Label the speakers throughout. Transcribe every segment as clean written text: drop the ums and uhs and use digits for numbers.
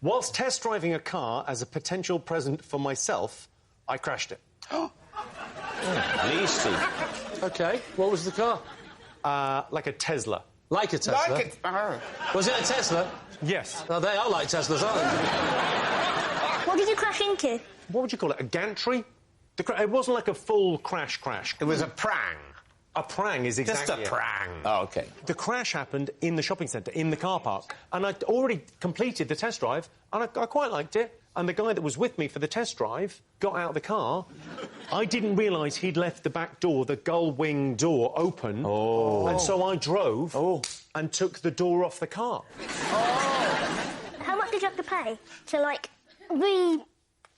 Speaker 1: Whilst test driving a car as a potential present for myself, I crashed it.
Speaker 2: Leasty.
Speaker 3: OK, what was the car?
Speaker 1: Like a Tesla.
Speaker 3: Like a Tesla?
Speaker 4: Like it.
Speaker 3: Was it a Tesla?
Speaker 1: Yes.
Speaker 3: Oh, they are like Teslas, aren't they?
Speaker 5: What did you crash into?
Speaker 1: What would you call it? A gantry? It wasn't like a full crash.
Speaker 4: It was a prang.
Speaker 1: A prang is exactly
Speaker 4: Just a prang.
Speaker 2: Oh, OK.
Speaker 1: The crash happened in the shopping centre, in the car park, and I'd already completed the test drive, and I quite liked it. And the guy that was with me for the test drive got out of the car. I didn't realise he'd left the back door, the gull wing door, open.
Speaker 2: Oh.
Speaker 1: And so I drove and took the door off the car.
Speaker 5: How much did you have to pay to, like, redo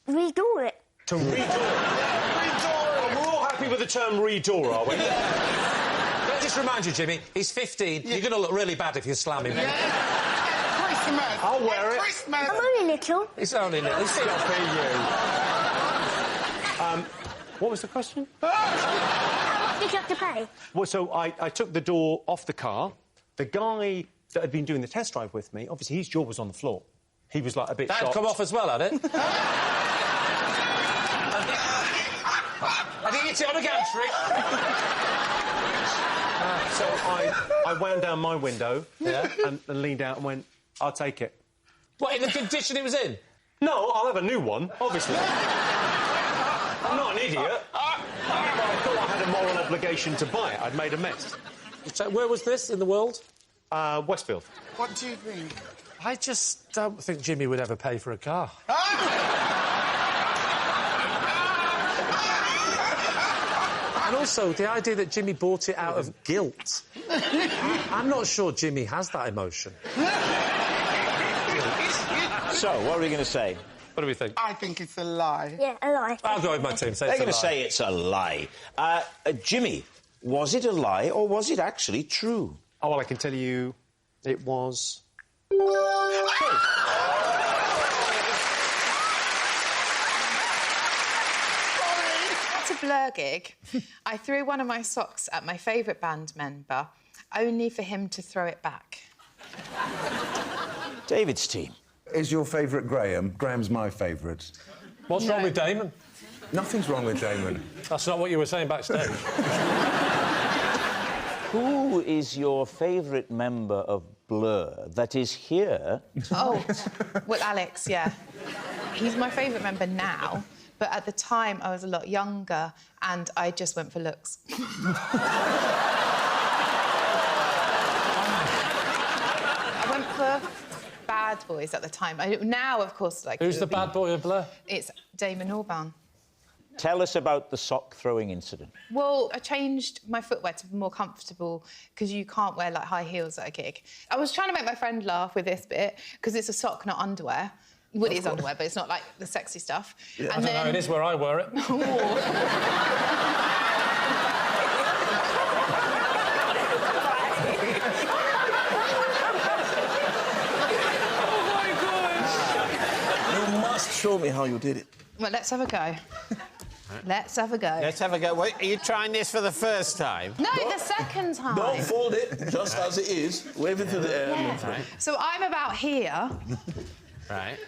Speaker 5: it?
Speaker 1: To redoor it? We're all happy with the term redoor, are we?
Speaker 3: Can I just remind you, Jimmy, he's 15. You're going to look really bad if you slam him.
Speaker 4: Christmas.
Speaker 1: I'll wear it.
Speaker 4: Christmas.
Speaker 5: I'm only little.
Speaker 3: It's only little. It's not for you.
Speaker 1: What was the question?
Speaker 5: How much did you have to pay?
Speaker 1: Well, so I took the door off the car. The guy that had been doing the test drive with me, obviously his jaw was on the floor. He was, like, a bit
Speaker 3: That
Speaker 1: shocked.
Speaker 3: had come off as well, had it? I think it's on a gantry.
Speaker 1: So I wound down my window and leaned out and went, I'll take it.
Speaker 3: What, in the condition it was in?
Speaker 1: No, I'll have a new one, obviously. I'm not an idiot. But I thought I had a moral obligation to buy it. I'd made a mess.
Speaker 3: So where was this in the world?
Speaker 1: Westfield.
Speaker 4: What do you think?
Speaker 3: I just don't think Jimmy would ever pay for a car. And also, the idea that Jimmy bought it out of guilt. I'm not sure Jimmy has that emotion.
Speaker 2: So, what are we going to say?
Speaker 3: What do we think?
Speaker 4: I think it's a lie.
Speaker 5: Yeah, a lie.
Speaker 3: I'll go with my team. Say
Speaker 2: They're
Speaker 3: it's a
Speaker 2: going to
Speaker 3: lie.
Speaker 2: say it's a lie. Jimmy, was it a lie or was it actually true?
Speaker 1: Oh, well, I can tell you it was...
Speaker 6: At a Blur gig, I threw one of my socks at my favourite band member, only for him to throw it back.
Speaker 2: David's team.
Speaker 7: Is your favourite Graham? Graham's my favourite.
Speaker 3: What's wrong with Damon?
Speaker 7: Nothing's wrong with Damon.
Speaker 3: That's not what you were saying backstage.
Speaker 2: Who is your favourite member of Blur that is here?
Speaker 6: Oh, well, Alex, yeah. He's my favourite member now, but at the time I was a lot younger and I just went for looks. I went for bad boys at the time. Now, of course, like...
Speaker 3: Who's the bad boy of Blur?
Speaker 6: It's Damon Albarn.
Speaker 2: Tell us about the sock-throwing incident.
Speaker 6: Well, I changed my footwear to be more comfortable because you can't wear, like, high heels at a gig. I was trying to make my friend laugh with this bit because it's a sock, not underwear. Well, it is underwear, but it's not, like, the sexy stuff.
Speaker 3: Yeah, I don't know, it is where I wear it.
Speaker 7: You must show me how you did it.
Speaker 6: Well, let's have a go. Let's have a go.
Speaker 4: Let's have a go. Wait, are you trying this for the first time?
Speaker 6: No, the second time.
Speaker 7: Don't fold it, just as it is. Wave it to the air.
Speaker 6: Yeah.
Speaker 4: Right.
Speaker 6: So I'm about here.
Speaker 4: Right.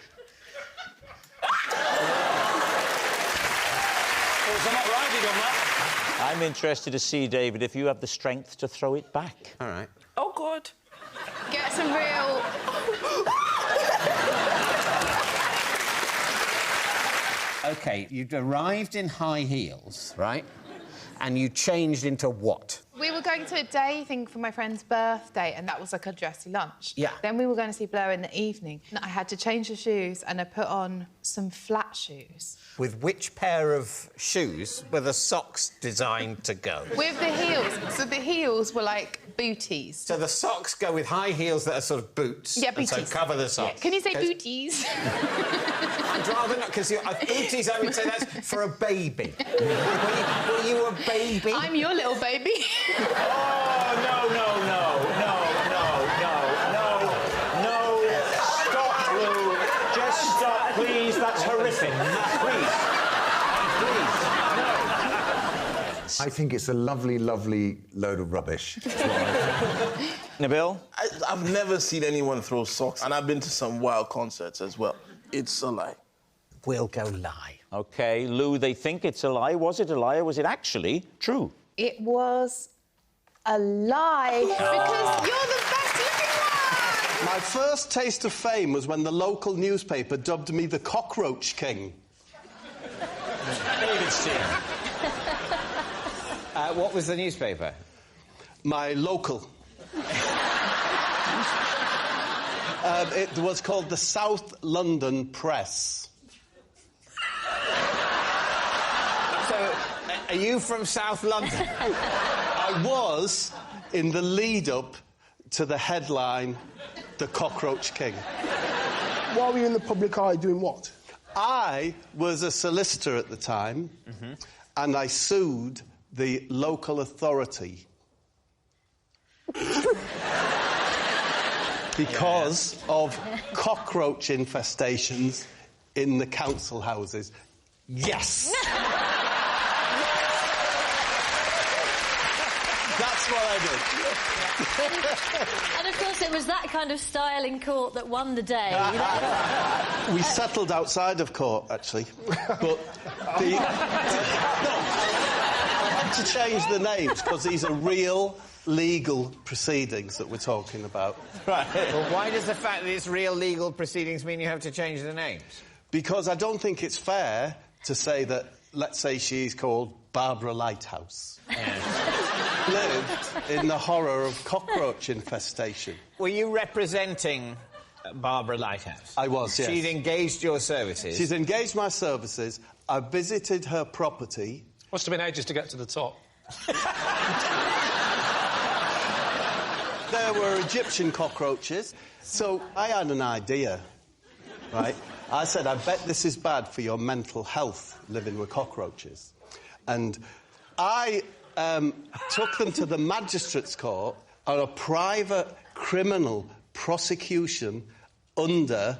Speaker 3: There's a lot riding on that.
Speaker 2: I'm interested to see, David, if you have the strength to throw it back.
Speaker 4: All right.
Speaker 6: Oh, God. Get some real...
Speaker 4: OK, you'd arrived in high heels, right? And you changed into what?
Speaker 6: We were going to a day thing for my friend's birthday, and that was like a dressy lunch.
Speaker 4: Yeah.
Speaker 6: Then we were going to see Blur in the evening. I had to change the shoes, and I put on some flat shoes.
Speaker 4: With which pair of shoes were the socks designed to go?
Speaker 6: With the heels. So the heels were like booties.
Speaker 4: So the socks go with high heels that are sort of boots.
Speaker 6: Yeah,
Speaker 4: and
Speaker 6: booties.
Speaker 4: so cover the socks.
Speaker 6: Yeah. Can you say booties?
Speaker 4: I'd rather not, because booties, I would say that's for a baby. Were you a baby?
Speaker 6: I'm your little baby.
Speaker 2: Oh, no. Stop, Lou. Just stop, please. That's horrific. Please.
Speaker 7: I think it's a lovely, lovely load of rubbish.
Speaker 2: Nabil?
Speaker 7: I've never seen anyone throw socks, and I've been to some wild concerts as well. It's a lie.
Speaker 4: We'll go lie.
Speaker 2: OK, Lou, they think it's a lie. Was it a lie or was it actually true?
Speaker 6: It was a lie, because you're the best-looking one!
Speaker 8: My first taste of fame was when the local newspaper dubbed me the Cockroach King.
Speaker 4: David Steele. What was the newspaper?
Speaker 8: My local. It was called the South London Press.
Speaker 4: So, are you from South London?
Speaker 8: I was in the lead-up to the headline, The Cockroach King.
Speaker 9: Why were you in the public eye doing what?
Speaker 8: I was a solicitor at the time, and I sued the local authority. Because of cockroach infestations in the council houses. Yes! That's what I did.
Speaker 10: And of course it was that kind of style in court that won the day.
Speaker 8: We settled outside of court, actually. But the... I had to change the names, because these are real legal proceedings that we're talking about.
Speaker 4: Right. Well, why does the fact that it's real legal proceedings mean you have to change the names?
Speaker 8: Because I don't think it's fair to say that, let's say she's called Barbara Lighthouse. Lived in the horror of cockroach infestation.
Speaker 4: Were you representing Barbara Lighthouse?
Speaker 8: I was, yes.
Speaker 4: She'd engaged your services?
Speaker 8: She's engaged my services. I visited her property.
Speaker 3: Must have been ages to get to the top.
Speaker 8: There were Egyptian cockroaches. So I had an idea, right? I said, I bet this is bad for your mental health, living with cockroaches. And I took them to the magistrate's court on a private criminal prosecution under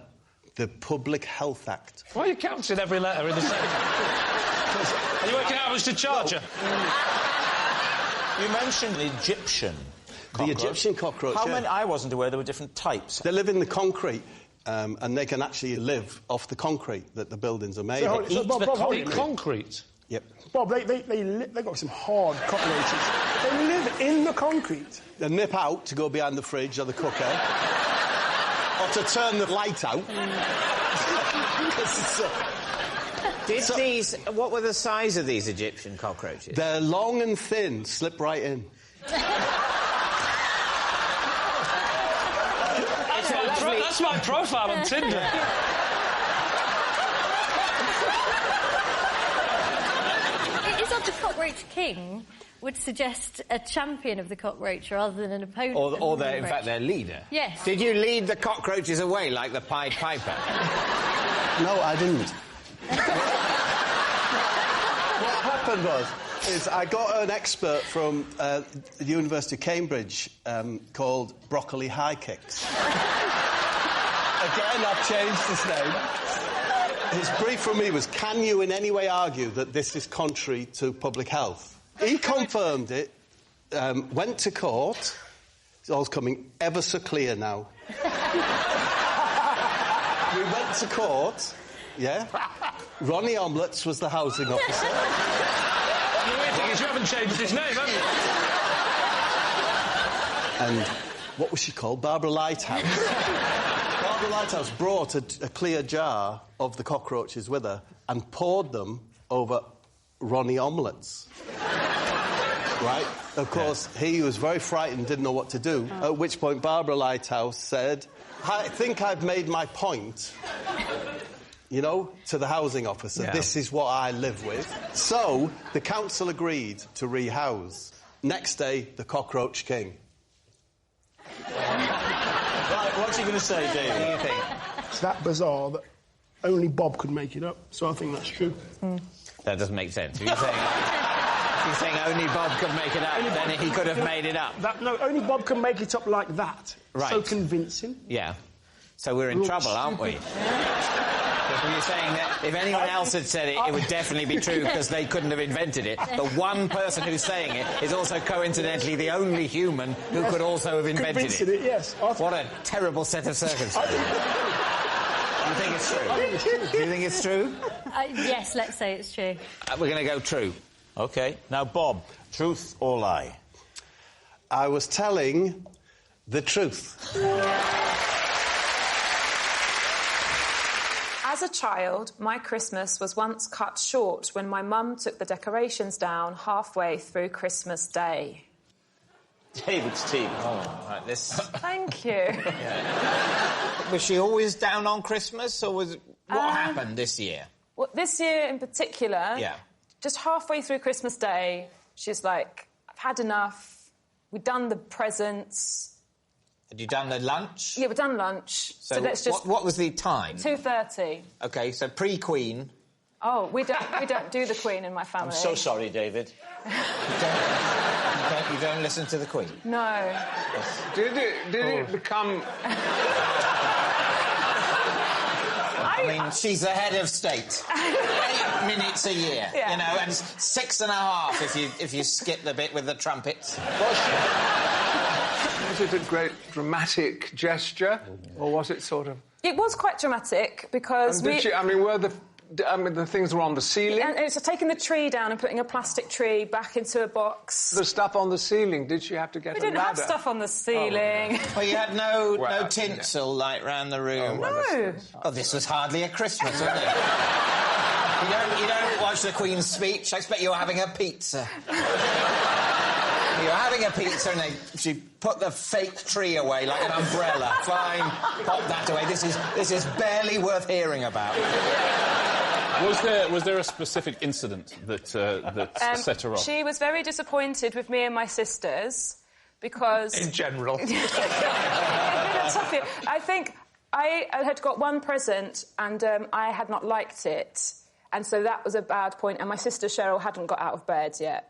Speaker 8: the Public Health Act.
Speaker 3: Why are you counting every letter in the same... Are you working out how much to charge her?
Speaker 2: You mentioned the Egyptian cockroach.
Speaker 8: The Egyptian cockroach,
Speaker 2: How
Speaker 8: yeah.
Speaker 2: many... I wasn't aware there were different types.
Speaker 8: They live in the concrete, and they can actually live off the concrete that the buildings are made of.
Speaker 3: Eat the concrete?
Speaker 8: Yep.
Speaker 9: Bob, they got some hard cockroaches. They live in the concrete.
Speaker 8: They nip out to go behind the fridge or the cooker, or to turn the light out.
Speaker 4: What were the size of these Egyptian cockroaches?
Speaker 8: They're long and thin, slip right in.
Speaker 3: That's my profile on Tinder.
Speaker 10: It is odd the Cockroach King would suggest a champion of the cockroach rather than an opponent.
Speaker 4: Or in fact, their leader.
Speaker 10: Yes.
Speaker 4: Did you lead the cockroaches away like the Pied Piper?
Speaker 8: No, I didn't. What happened is I got an expert from the University of Cambridge called Broccoli High Kicks. Again, I've changed his name. His brief from me was, can you in any way argue that this is contrary to public health? He confirmed it, went to court. It's all coming ever so clear now. We went to court, yeah. Ronnie Omlets was the housing officer.
Speaker 3: The weird thing is you haven't changed his name, have you?
Speaker 8: And what was she called? Barbara Lighthouse. Barbara Lighthouse brought a clear jar of the cockroaches with her and poured them over Ronnie Omlets. Right? Of course, he was very frightened, didn't know what to do, at which point Barbara Lighthouse said, I think I've made my point, you know, to the housing officer. Yeah. This is what I live with. So, the council agreed to rehouse. Next day, the Cockroach King.
Speaker 2: Right, what's he going to say, David? What do you think?
Speaker 9: It's that bizarre that only Bob could make it up, so I think that's true.
Speaker 4: That doesn't make sense. If you're saying only Bob could make it up, then he could have made it up.
Speaker 9: No, only Bob can make it up like that.
Speaker 4: Right.
Speaker 9: So convincing.
Speaker 4: Yeah. So we're in trouble, aren't we? Well, you're saying that if anyone else had said it, it would definitely be true because they couldn't have invented it. The one person who's saying it is also coincidentally the only human who could also have invented it.
Speaker 9: Yes.
Speaker 4: What a terrible set of circumstances. Do you think it's true? Do you think it's true?
Speaker 10: Yes, let's say it's true.
Speaker 4: We're going to go true.
Speaker 2: OK. Now, Bob, truth or lie?
Speaker 8: I was telling the truth.
Speaker 11: As a child, my Christmas was once cut short when my mum took the decorations down halfway through Christmas Day.
Speaker 2: David's team.
Speaker 4: Oh, right, this...
Speaker 11: Thank you.
Speaker 4: Yeah. Was she always down on Christmas, or was... What happened this year?
Speaker 11: Well, this year in particular,
Speaker 4: Yeah.
Speaker 11: just halfway through Christmas Day, she's like, I've had enough. We've done the presents.
Speaker 4: Had you done the lunch?
Speaker 11: Yeah, we've done lunch. So let's just...
Speaker 4: What was the time?
Speaker 11: 2:30.
Speaker 4: OK, so pre-Queen.
Speaker 11: Oh, we don't do the Queen in my family.
Speaker 2: I'm so sorry, David.
Speaker 4: You don't listen to the Queen?
Speaker 11: No.
Speaker 12: Did it become...
Speaker 4: I mean, she's the head of state. 8 minutes a year,
Speaker 11: Yeah.
Speaker 4: you know, and 6.5 if you skip the bit with the trumpets.
Speaker 12: Was it a great dramatic gesture, or was it sort of...
Speaker 11: It was quite dramatic because
Speaker 12: were the things were on the ceiling?
Speaker 11: And it's taking the tree down and putting a plastic tree back into a box.
Speaker 12: The stuff on the ceiling, did she have to get
Speaker 11: We
Speaker 12: a
Speaker 11: didn't have
Speaker 12: ladder?
Speaker 11: stuff on the ceiling.
Speaker 4: Well, you had no tinsel, like, round the room?
Speaker 11: No.
Speaker 4: Oh, this was hardly a Christmas, wasn't it? You don't watch the Queen's speech. I expect you're having a pizza. You're having a pizza and she put the fake tree away like an umbrella. Fine, pop that away. This is barely worth hearing about.
Speaker 13: Was there a specific incident that set her off?
Speaker 11: She was very disappointed with me and my sisters because...
Speaker 3: In general.
Speaker 11: I think I had got one present and I had not liked it, and so that was a bad point, and my sister Cheryl hadn't got out of bed yet.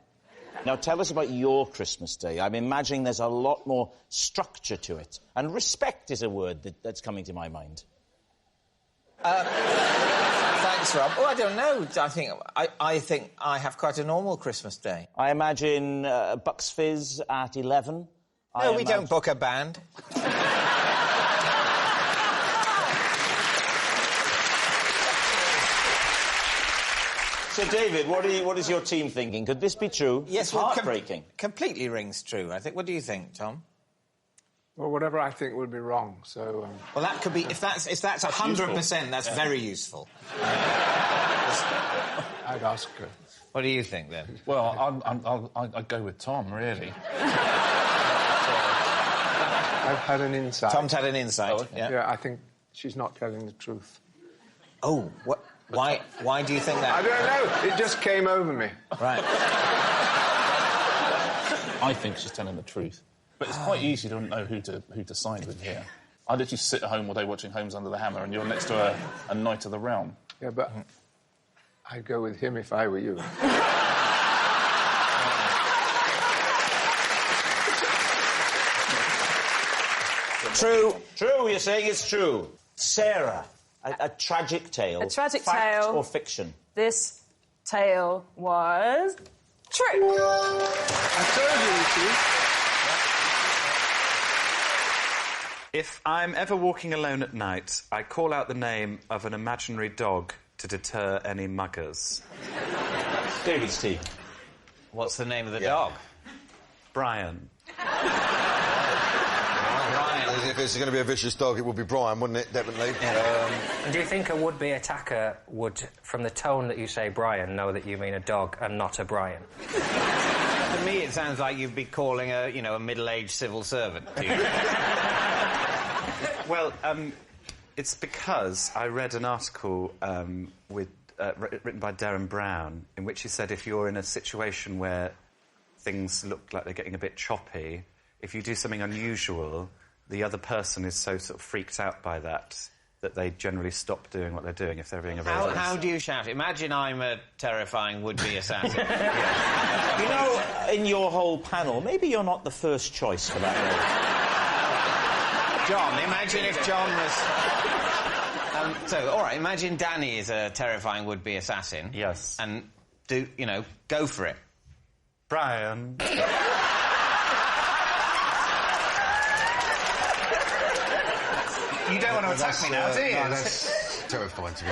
Speaker 2: Now, tell us about your Christmas Day. I'm imagining there's a lot more structure to it. And respect is a word that's coming to my mind.
Speaker 4: Thanks, Rob. Oh, I don't know. I think I have quite a normal Christmas Day.
Speaker 2: I imagine Bucks Fizz at 11.
Speaker 4: No, we don't book a band.
Speaker 2: So, David, what is your team thinking? Could this be true?
Speaker 4: Yes,
Speaker 2: it's heartbreaking.
Speaker 4: Completely rings true, I think. What do you think, Tom?
Speaker 12: Well, whatever I think would be wrong, so...
Speaker 4: Well, that could be... If that's 100%, that's very useful.
Speaker 12: I'd ask her.
Speaker 4: What do you think, then?
Speaker 13: Well, I'd go with Tom, really.
Speaker 12: I've had an insight.
Speaker 4: Tom's had an insight,
Speaker 13: Oh, okay.
Speaker 12: Yeah, I think she's not telling the truth.
Speaker 4: Oh, what? Why do you think that?
Speaker 12: I don't know. It just came over me.
Speaker 4: Right.
Speaker 13: I think she's telling the truth. But it's quite easy to know who to side with here. I literally sit at home all day watching Homes Under the Hammer and you're next to a Knight of the Realm.
Speaker 12: Yeah, but I'd go with him if I were you.
Speaker 2: True. True, you're saying it's true. Sarah, a tragic tale.
Speaker 11: A tragic
Speaker 2: Fact
Speaker 11: tale.
Speaker 2: or fiction?
Speaker 11: This tale was true.
Speaker 12: I told you,
Speaker 14: If I'm ever walking alone at night, I call out the name of an imaginary dog to deter any muggers.
Speaker 2: David's team.
Speaker 4: What's the name of the dog?
Speaker 14: Brian.
Speaker 15: If it's going to be a vicious dog, it would be Brian, wouldn't it? Definitely.
Speaker 16: And do you think a would-be attacker would, from the tone that you say Brian, know that you mean a dog and not a Brian?
Speaker 4: To me, it sounds like you'd be calling a middle-aged civil servant.
Speaker 14: Well, it's because I read an article written by Darren Brown in which he said if you're in a situation where things look like they're getting a bit choppy, if you do something unusual, the other person is so sort of freaked out by that they generally stop doing what they're doing if they're being a very...
Speaker 4: How do you shout? Imagine I'm a terrifying would-be assassin.
Speaker 2: You know, in your whole panel, maybe you're not the first choice for that
Speaker 4: John, imagine if John was... all right, imagine Danny is a terrifying would-be assassin.
Speaker 14: Yes.
Speaker 4: And go for it.
Speaker 14: Brian.
Speaker 4: You don't want to attack me now, do you?
Speaker 15: No, that's terrifying to me.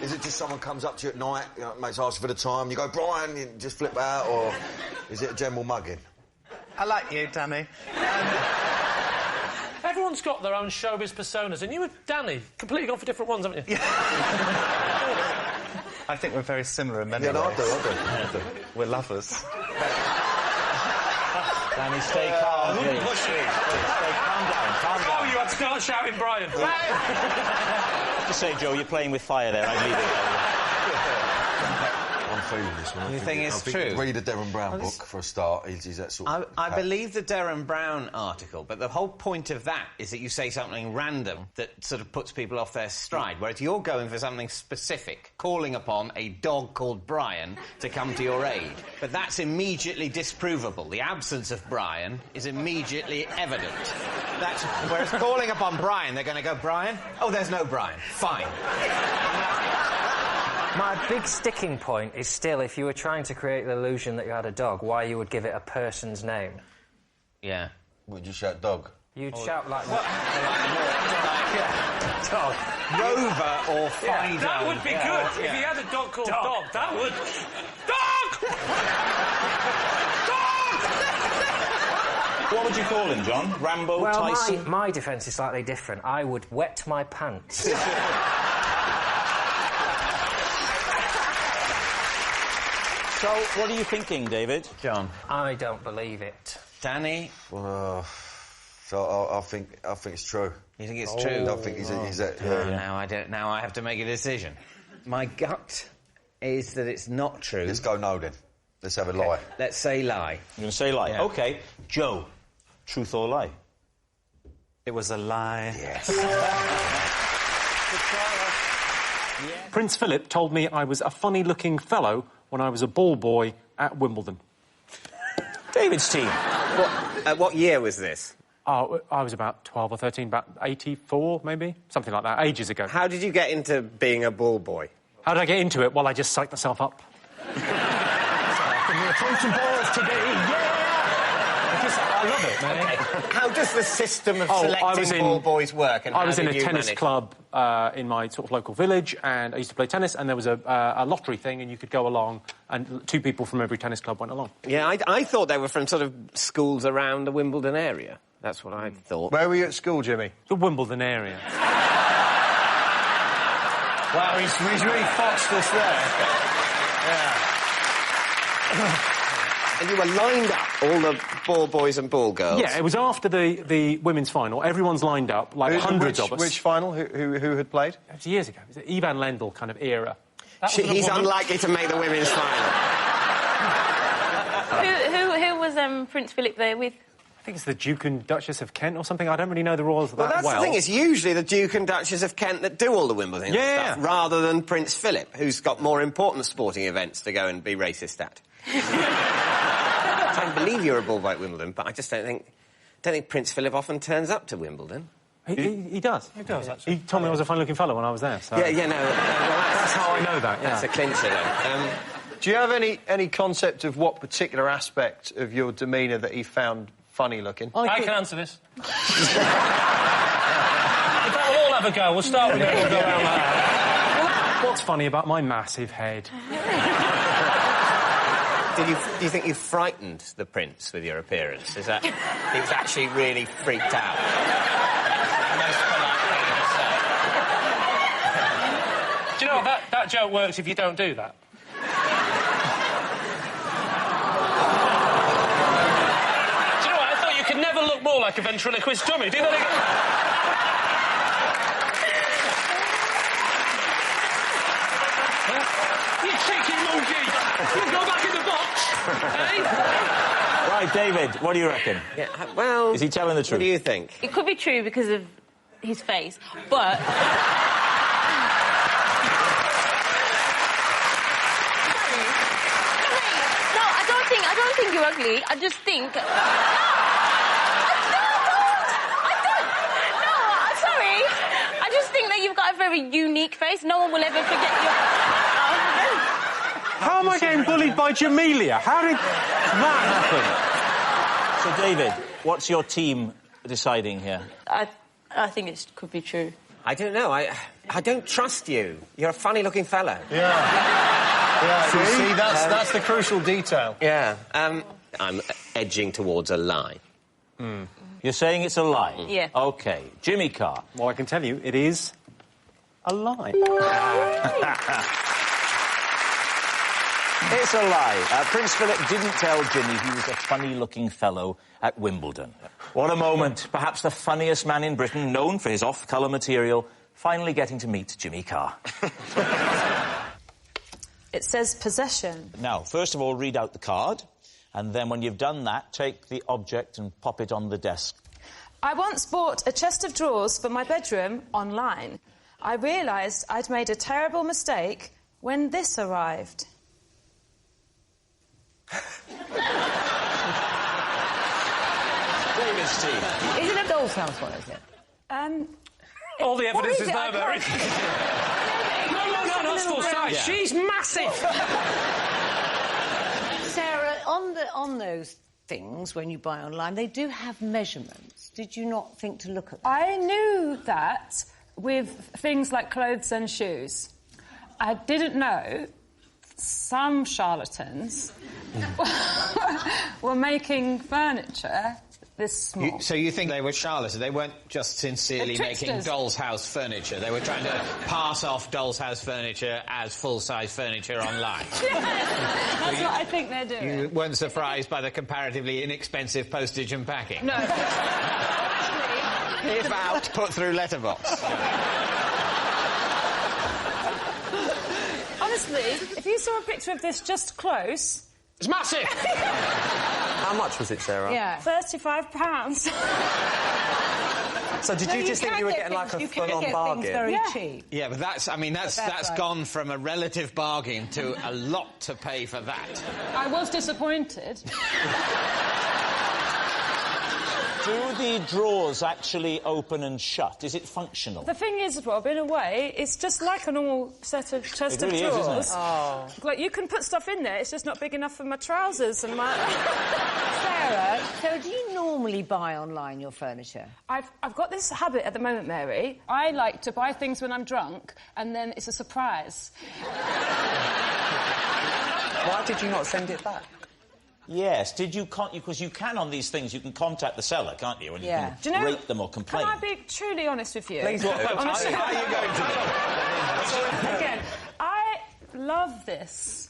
Speaker 15: Is it just someone comes up to you at night, mates ask you for the time, you go, Brian, you just flip out, or is it a general mugging?
Speaker 14: I like you, Danny.
Speaker 3: Everyone's got their own showbiz personas, and you and Danny completely gone for different ones, haven't you?
Speaker 14: I think we're very similar in many ways.
Speaker 15: I do.
Speaker 14: We're lovers.
Speaker 2: Danny, stay calm, please. Calm down.
Speaker 3: Oh, you had to start shouting, Brian.
Speaker 2: Just say, Joe, you're playing with fire there. I'd leave it there.
Speaker 15: I'm feeling this one.
Speaker 4: You think it's true?
Speaker 15: Read a Derren Brown book for a start. He's that sort of...
Speaker 4: I believe the Derren Brown article, but the whole point of that is that you say something random that sort of puts people off their stride, whereas you're going for something specific, calling upon a dog called Brian to come to your aid. But that's immediately disprovable. The absence of Brian is immediately evident. Whereas calling upon Brian, they're going to go, Brian? Oh, there's no Brian. Fine.
Speaker 16: My big sticking point is still, if you were trying to create the illusion that you had a dog, why you would give it a person's name.
Speaker 4: Yeah.
Speaker 15: Would you shout dog?
Speaker 16: You'd shout like...
Speaker 3: Dog.
Speaker 4: Rover or Fido.
Speaker 3: That would be good. If he had a dog called Dog, that would... Dog!
Speaker 2: What would you call him, John? Rambo, Tyson?
Speaker 16: Well, my defence is slightly different. I would wet my pants.
Speaker 2: So, what are you thinking, David?
Speaker 4: John?
Speaker 16: I don't believe it.
Speaker 4: Danny?
Speaker 15: So I think it's true.
Speaker 4: You think it's true?
Speaker 15: I think he's that...
Speaker 4: Now I have to make a decision. My gut is that it's not true.
Speaker 15: Let's go no then. Let's have a lie.
Speaker 4: Let's say lie.
Speaker 2: You're going to say lie?
Speaker 4: Yeah.
Speaker 2: OK. Joe, truth or lie?
Speaker 14: It was a lie.
Speaker 15: Yes.
Speaker 1: Prince Philip told me I was a funny-looking fellow when I was a ball boy at Wimbledon.
Speaker 4: David's team. What year was this?
Speaker 1: Oh, I was about 12 or 13, about 84, maybe? Something like that, ages ago.
Speaker 4: How did you get into being a ball boy?
Speaker 1: How did I get into it? Well, I just psyched myself up. I'm throwing some balls today, yeah! I love it, man.
Speaker 4: Okay. How does the system of selecting ball boys work? And
Speaker 1: I was in a tennis
Speaker 4: manage?
Speaker 1: club in my sort of local village, and I used to play tennis, and there was a lottery thing, and you could go along, and 2 people from every tennis club went along.
Speaker 4: Yeah, I thought they were from sort of schools around the Wimbledon area. That's what I thought.
Speaker 9: Where were you at school, Jimmy?
Speaker 1: The Wimbledon area.
Speaker 9: Wow, he's really foxed us there. Yeah.
Speaker 4: And you were lined up, all the ball boys and ball girls?
Speaker 1: Yeah, it was after the women's final. Everyone's lined up, like hundreds of us.
Speaker 9: Which final? Who had played?
Speaker 1: It was years ago. It was the Ivan Lendl kind of era.
Speaker 4: He's unlikely to make the women's final.
Speaker 10: Who was Prince Philip there with?
Speaker 1: I think it's the Duke and Duchess of Kent or something. I don't really know the royals that well.
Speaker 4: That's the thing, it's usually the Duke and Duchess of Kent that do all the Wimbledon stuff, rather than Prince Philip, who's got more important sporting events to go and be racist at. I don't believe you're a ball boy at Wimbledon, but I just don't think Prince Philip often turns up to Wimbledon.
Speaker 1: He does. He does, actually. He told me I was a fine-looking fellow when I was there, so...
Speaker 4: Yeah, no...
Speaker 1: that's how I know that, yeah.
Speaker 4: That's a clincher, then.
Speaker 9: Do you have any concept of what particular aspect of your demeanour that he found funny-looking?
Speaker 3: I can answer this. In fact, we'll all have a go. We'll start with it. We'll go around like that.
Speaker 1: What's funny about my massive head?
Speaker 4: Do you think you frightened the prince with your appearance? Is that... he was actually really freaked out?
Speaker 3: Do you know what? That joke works if you don't do that. Do you know what? I thought you could never look more like a ventriloquist dummy. Do that again. You cheeky monkey! You go back in the box, eh?
Speaker 2: Right, David, what do you reckon?
Speaker 4: Yeah, well...
Speaker 2: Is he telling the truth?
Speaker 4: What do you think?
Speaker 10: It could be true because of his face, but... I don't think you're ugly. I just think...
Speaker 17: a very unique face. No one will ever forget you.
Speaker 3: How am I getting bullied by Jamelia? How did that
Speaker 2: happen? So, David, what's your team deciding here?
Speaker 17: I think it could be true.
Speaker 18: I don't know. I don't trust you. You're a funny-looking fellow.
Speaker 9: Yeah, you see, that's the crucial detail.
Speaker 18: Yeah. I'm edging towards a lie.
Speaker 2: You're saying it's a lie?
Speaker 17: Yeah.
Speaker 2: OK. Jimmy Carr.
Speaker 1: Well, I can tell you, it is a lie.
Speaker 2: It's a lie. Prince Philip didn't tell Jimmy he was a funny-looking fellow at Wimbledon. What a moment. Perhaps the funniest man in Britain, known for his off-colour material, finally getting to meet Jimmy Carr.
Speaker 11: It says possession.
Speaker 2: Now, first of all, read out the card, and then when you've done that, take the object and pop it on the desk.
Speaker 11: I once bought a chest of drawers for my bedroom online. I realised I'd made a terrible mistake when this arrived.
Speaker 2: David's team.
Speaker 19: Is it a doll's house one, is it?
Speaker 3: All the evidence
Speaker 11: is
Speaker 3: is there, Mary. No, not full size.
Speaker 19: Yeah.
Speaker 3: She's massive.
Speaker 19: Sarah, on those things, when you buy online, they do have measurements. Did you not think to look at them?
Speaker 11: I knew that with things like clothes and shoes. I didn't know some charlatans were making furniture this small.
Speaker 4: So you think they were charlatans? They weren't just sincerely making doll's house furniture. They were trying to pass off doll's house furniture as full-size furniture online.
Speaker 11: That's what I think they're doing.
Speaker 4: You weren't surprised by the comparatively inexpensive postage and packing?
Speaker 11: No.
Speaker 4: If out, put through letterbox.
Speaker 11: Honestly, if you saw a picture of this just close...
Speaker 3: It's massive! How much was it, Sarah?
Speaker 11: Yeah. £35.
Speaker 3: So did you just think you were getting like a full-on bargain?
Speaker 19: Very cheap.
Speaker 4: Yeah, but that's
Speaker 19: right.
Speaker 4: gone from a relative bargain to a lot to pay for that.
Speaker 11: I was disappointed.
Speaker 2: Do the drawers actually open and shut? Is it functional?
Speaker 11: The thing is, Rob, in a way, it's just like a normal chest of drawers.
Speaker 2: It really is, isn't it?
Speaker 11: Oh. Like, you can put stuff in there, it's just not big enough for my trousers and my...
Speaker 19: Sarah, so do you normally buy online your furniture?
Speaker 11: I've got this habit at the moment, Mary. I like to buy things when I'm drunk, and then it's a surprise.
Speaker 3: Why did you not send it back?
Speaker 2: Yes, because you can on these things, you can contact the seller, can't you? And you can
Speaker 11: Do you know,
Speaker 2: rate them or complain.
Speaker 11: Can I be truly honest with you?
Speaker 3: Please do.
Speaker 11: Honestly,
Speaker 2: How are you going to
Speaker 11: Again, I love this.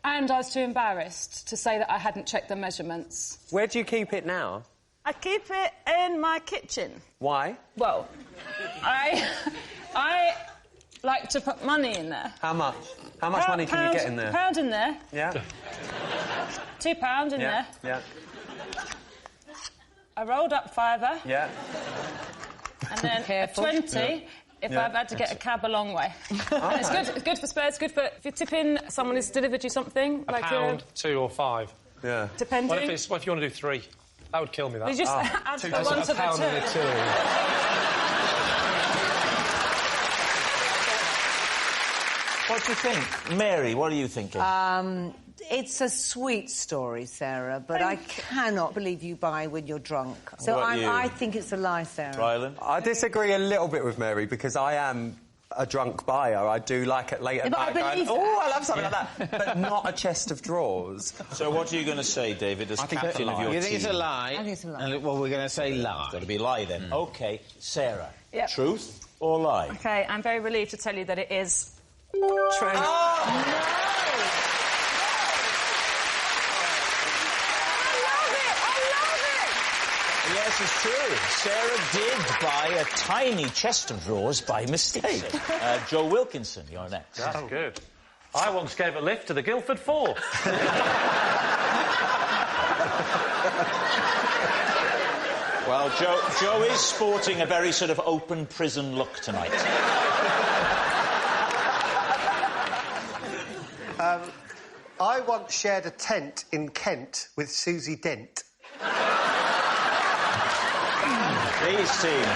Speaker 11: And I was too embarrassed to say that I hadn't checked the measurements.
Speaker 3: Where do you keep it now?
Speaker 11: I keep it in my kitchen.
Speaker 3: Why?
Speaker 11: Well, I like to put money in there.
Speaker 3: How much? How much money can you get in there?
Speaker 11: £1 in there.
Speaker 3: Yeah.
Speaker 11: £2 in there.
Speaker 3: Yeah.
Speaker 11: A rolled up £5.
Speaker 3: Yeah.
Speaker 11: And then a 20 if I've had to get a cab a long way. And it's good. It's good for spares. Good for if you're tipping someone who's delivered you something.
Speaker 3: A £1, 2 or 5. Yeah.
Speaker 11: Depending.
Speaker 3: What if you want to do 3? That would kill me. That.
Speaker 11: You just add the 1 to the 2.
Speaker 3: £1 and a 2.
Speaker 2: What do you think? Mary, what are you thinking?
Speaker 19: It's a sweet story, Sarah, but I cannot believe you buy when you're drunk. So I think it's a lie, Sarah.
Speaker 2: Ryland?
Speaker 3: I disagree a little bit with Mary because I am a drunk buyer. I do like it late at night going, oh, I love something like that. But not a chest of drawers.
Speaker 2: So what are you going to say, David, as captain of your team?
Speaker 4: You think it's a lie?
Speaker 19: I think it's a lie.
Speaker 4: Well, we're going to say lie.
Speaker 2: It's got to be a lie, then. OK, Sarah.
Speaker 11: Yep.
Speaker 2: Truth or lie?
Speaker 11: OK, I'm very relieved to tell you that it is true.
Speaker 19: Oh, no!
Speaker 2: Yes, it's true. Sarah did buy a tiny chest of drawers by mistake. Joe Wilkinson, you're next.
Speaker 3: That's good. I once gave a lift to the Guildford 4.
Speaker 2: Well, Joe is sporting a very sort of open prison look tonight.
Speaker 20: I once shared a tent in Kent with Susie Dent.
Speaker 2: Please, team.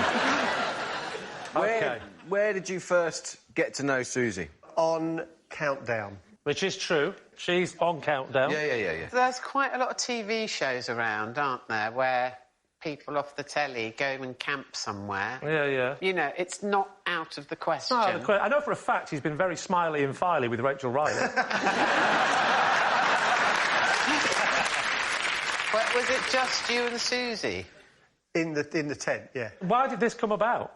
Speaker 9: Where did you first get to know Susie?
Speaker 20: On Countdown.
Speaker 21: Which is true. She's on Countdown.
Speaker 9: Yeah.
Speaker 22: There's quite a lot of TV shows around, aren't there, where people off the telly go and camp somewhere.
Speaker 21: Yeah.
Speaker 22: You know, it's not out of the question.
Speaker 21: I know for a fact he's been very smiley and fily with Rachel Riley.
Speaker 22: Well, was it just you and Susie?
Speaker 20: In the tent, yeah.
Speaker 21: Why did this come about?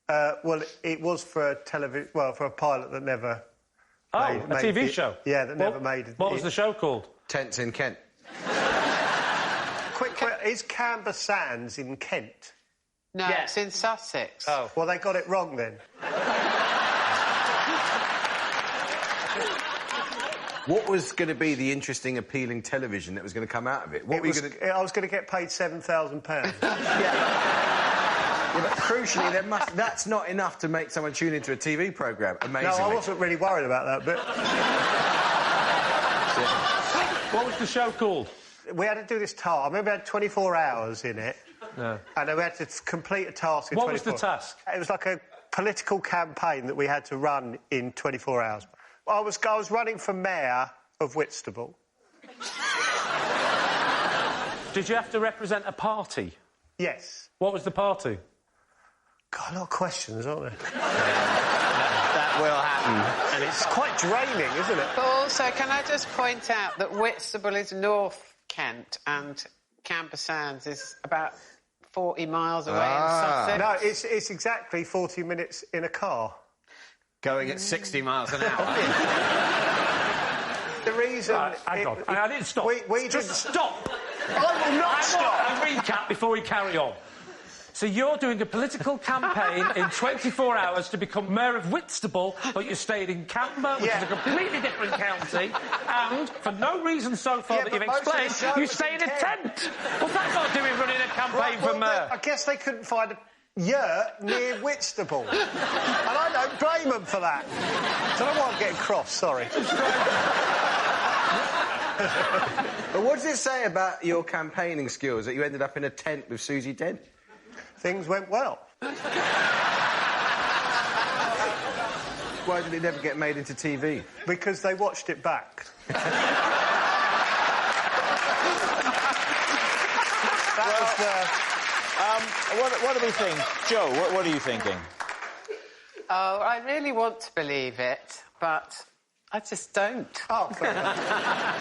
Speaker 20: Well, it was for a for a pilot that never...
Speaker 21: a TV show?
Speaker 20: Yeah, that never made it.
Speaker 21: What was the show called?
Speaker 9: Tents in Kent.
Speaker 20: Quick, is Camber Sands in Kent?
Speaker 22: No, it's in Sussex.
Speaker 20: Oh. Well, they got it wrong then.
Speaker 9: What was going to be the interesting, appealing television that was going to come out of it? I
Speaker 20: was going to get paid £7,000.
Speaker 9: Yeah, but crucially, that's not enough to make someone tune into a TV programme, amazingly.
Speaker 20: No, I wasn't really worried about that bit.
Speaker 21: What was the show called?
Speaker 20: We had to do this task. I remember we had 24 hours in it.
Speaker 21: No.
Speaker 20: And we had to complete a task in 24
Speaker 21: What was the task?
Speaker 20: It was like a political campaign that we had to run in 24 hours. I was running for mayor of Whitstable.
Speaker 21: Did you have to represent a party?
Speaker 20: Yes.
Speaker 21: What was the party?
Speaker 20: God, a lot of questions, aren't there?
Speaker 22: That will happen.
Speaker 20: And it's quite draining, isn't it?
Speaker 22: But also, can I just point out that Whitstable is North Kent and Camber Sands is about 40 miles away in Sussex?
Speaker 20: No, it's exactly 40 minutes in a car.
Speaker 4: Going at 60 miles an hour.
Speaker 20: The reason...
Speaker 21: Hang on, I didn't stop. Just stop!
Speaker 20: I will not stop!
Speaker 21: I want a recap before we carry on. So you're doing a political campaign in 24 hours to become Mayor of Whitstable, but you stayed in Camber, which is a completely different county, and for no reason so far that you've explained, you stay in a tent. What's that got to do with running a campaign for Mayor?
Speaker 20: I guess they couldn't find a yurt near Whitstable. And I don't blame them for that. So I don't know why I'm getting cross, sorry.
Speaker 9: But what does it say about your campaigning skills that you ended up in a tent with Susie Dent?
Speaker 20: Things went well.
Speaker 9: Why did it never get made into TV?
Speaker 20: Because they watched it back.
Speaker 2: What do we think? Joe, what are you thinking?
Speaker 22: Oh, I really want to believe it, but I just don't.
Speaker 20: Oh, fair enough.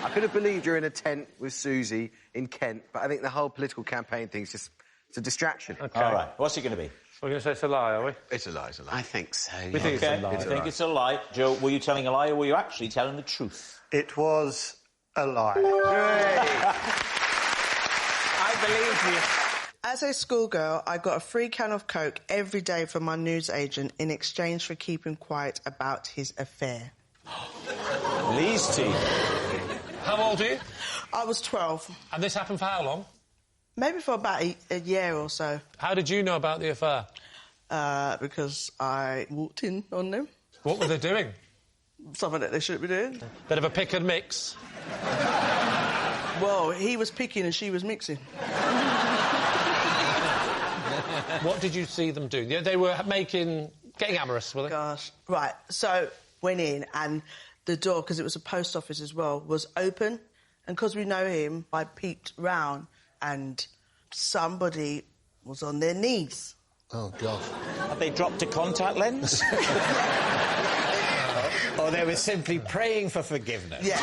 Speaker 9: I could have believed you're in a tent with Susie in Kent, but I think the whole political campaign thing's just... It's a distraction.
Speaker 2: Okay. All right. What's it going to be?
Speaker 21: We're going to say it's a lie, are we?
Speaker 9: It's a lie,
Speaker 22: I think so, yeah.
Speaker 21: We think it's a lie.
Speaker 2: I think it's a lie. Joe, were you telling a lie or were you actually telling the truth?
Speaker 20: It was a lie.
Speaker 4: I believe you.
Speaker 23: As a schoolgirl, I got a free can of Coke every day from my newsagent in exchange for keeping quiet about his affair.
Speaker 2: Lee's tea.
Speaker 24: How old are you?
Speaker 23: I was 12.
Speaker 24: And this happened for how long?
Speaker 23: Maybe for about a year or so.
Speaker 24: How did you know about the affair?
Speaker 23: Because I walked in on them.
Speaker 24: What were they doing?
Speaker 23: Something that they shouldn't be doing.
Speaker 24: Bit of a pick and mix?
Speaker 23: Well, he was picking and she was mixing.
Speaker 24: What did you see them do? They were getting amorous, were they?
Speaker 23: Gosh. Right, so went in and the door, because it was a post office as well, was open. And because we know him, I peeped round and somebody was on their knees.
Speaker 24: Oh, God.
Speaker 2: Have they dropped a contact lens?
Speaker 4: Or they were simply praying for forgiveness.
Speaker 23: Yeah.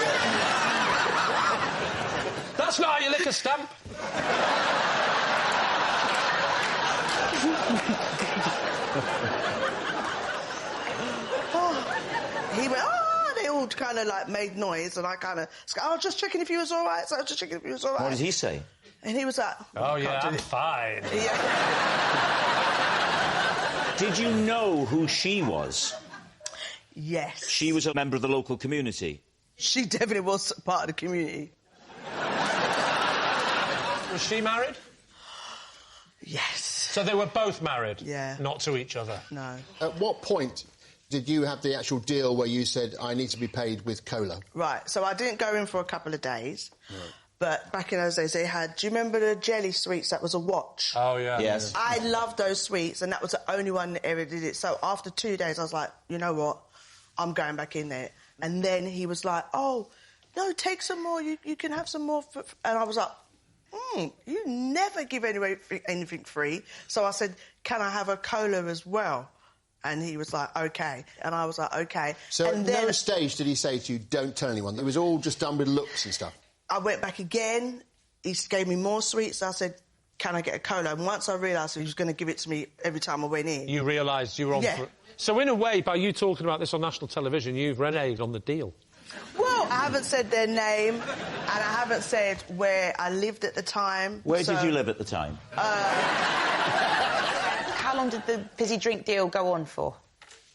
Speaker 24: That's not how you lick a stamp.
Speaker 23: He went, they all kind of, like, made noise, and I kind of... just checking if he was all right, so I was just checking if he was all right.
Speaker 2: What did he say?
Speaker 23: And he was like...
Speaker 24: Oh, yeah, I'm fine.
Speaker 23: Yeah.
Speaker 2: Did you know who she was?
Speaker 23: Yes.
Speaker 2: She was a member of the local community?
Speaker 23: She definitely was part of the community.
Speaker 24: Was she married?
Speaker 23: Yes.
Speaker 24: So they were both married?
Speaker 23: Yeah.
Speaker 24: Not to each other?
Speaker 23: No.
Speaker 24: At what point did you have the actual deal where you said, I need to be paid with cola?
Speaker 23: Right, so I didn't go in for a couple of days. But back in those days, they had... Do you remember the jelly sweets that was a watch?
Speaker 24: Oh, yeah.
Speaker 2: Yes.
Speaker 23: I loved those sweets, and that was the only one that ever did it. So after 2 days, I was like, you know what? I'm going back in there. And then he was like, oh, no, take some more. You can have some more. And I was like, you never give anything free. So I said, can I have a cola as well? And he was like, OK. And I was like, OK.
Speaker 5: So
Speaker 23: and
Speaker 5: at no stage did he say to you, don't tell anyone? It was all just done with looks and stuff?
Speaker 23: I went back again. He gave me more sweets. I said, can I get a cola? And once I realised he was going to give it to me every time I went in...
Speaker 24: You realised you were on for it. So, in a way, by you talking about this on national television, you've reneged on the deal.
Speaker 23: Well, I haven't said their name, and I haven't said where I lived at the time.
Speaker 2: Where did you live at the time?
Speaker 6: How long did the fizzy drink deal go on for?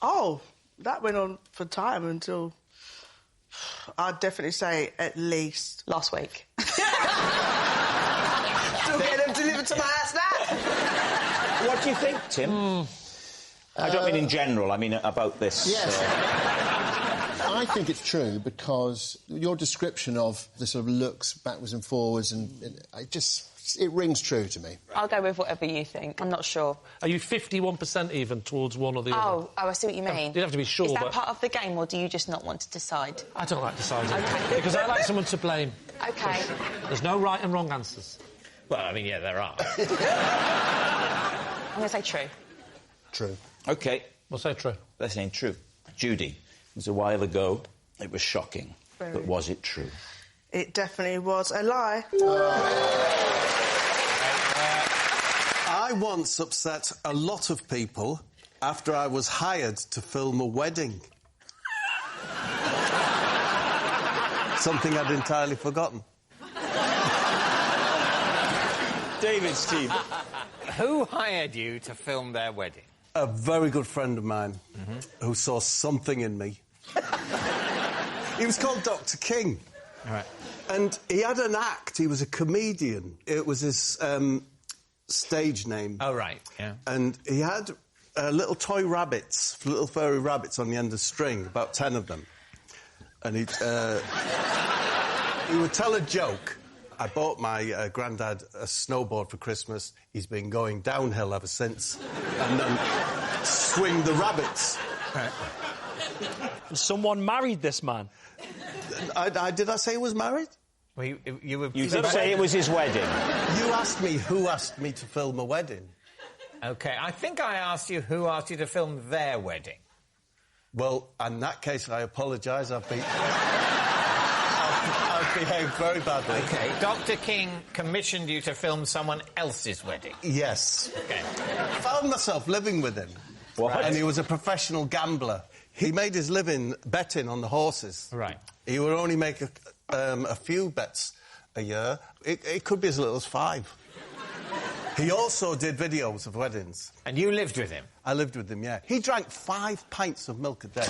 Speaker 23: Oh, that went on for time until... I'd definitely say at least...
Speaker 6: Last week.
Speaker 23: Still get them delivered to my house now.
Speaker 2: What do you think, Tim? I don't mean in general, I mean about this.
Speaker 5: Yes. I think it's true because your description of the sort of looks backwards and forwards and it rings true to me.
Speaker 6: I'll go with whatever you think. I'm not sure.
Speaker 24: Are you 51% even towards one or the other?
Speaker 6: Oh, I see what you mean.
Speaker 24: You don't have to be sure,
Speaker 6: Is that
Speaker 24: but...
Speaker 6: part of the game, or do you just not want to decide?
Speaker 24: I don't like deciding.
Speaker 6: OK.
Speaker 24: Because I like someone to blame.
Speaker 6: OK.
Speaker 24: There's no right and wrong answers.
Speaker 21: Well, I mean, yeah, there are.
Speaker 6: I'm going to say true.
Speaker 5: True.
Speaker 2: OK.
Speaker 24: We'll say true.
Speaker 2: Let's say true. Judy, it was a while ago. It was shocking.
Speaker 23: Very.
Speaker 2: But was it true?
Speaker 23: It definitely was a lie.
Speaker 20: I once upset a lot of people after I was hired to film a wedding. Something I'd entirely forgotten.
Speaker 2: David's team.
Speaker 4: Who hired you to film their wedding?
Speaker 20: A very good friend of mine who saw something in me. He was called Dr. King.
Speaker 4: Right.
Speaker 20: And he had an act. He was a comedian. It was his stage name.
Speaker 4: Oh, right, yeah.
Speaker 20: And he had little toy rabbits, little furry rabbits on the end of string, about 10 of them. And he would tell a joke. I bought my granddad a snowboard for Christmas. He's been going downhill ever since. And then swing the rabbits.
Speaker 4: Right.
Speaker 21: And someone married this man.
Speaker 20: Did I say he was married?
Speaker 4: Well, you
Speaker 2: did say it was his wedding.
Speaker 20: You asked me who asked me to film a wedding.
Speaker 4: OK, I think I asked you who asked you to film their wedding.
Speaker 20: Well, in that case, I apologise. I've behaved very badly.
Speaker 4: OK, Dr. King commissioned you to film someone else's wedding?
Speaker 20: Yes.
Speaker 4: OK.
Speaker 20: I found myself living with him.
Speaker 2: What?
Speaker 20: And he was a professional gambler. He made his living betting on the horses.
Speaker 4: Right.
Speaker 20: He would only make a few bets a year. It could be as little as 5. He also did videos of weddings.
Speaker 4: And you lived with him?
Speaker 20: I lived with him, yeah. He drank 5 pints of milk a day.
Speaker 21: Wow,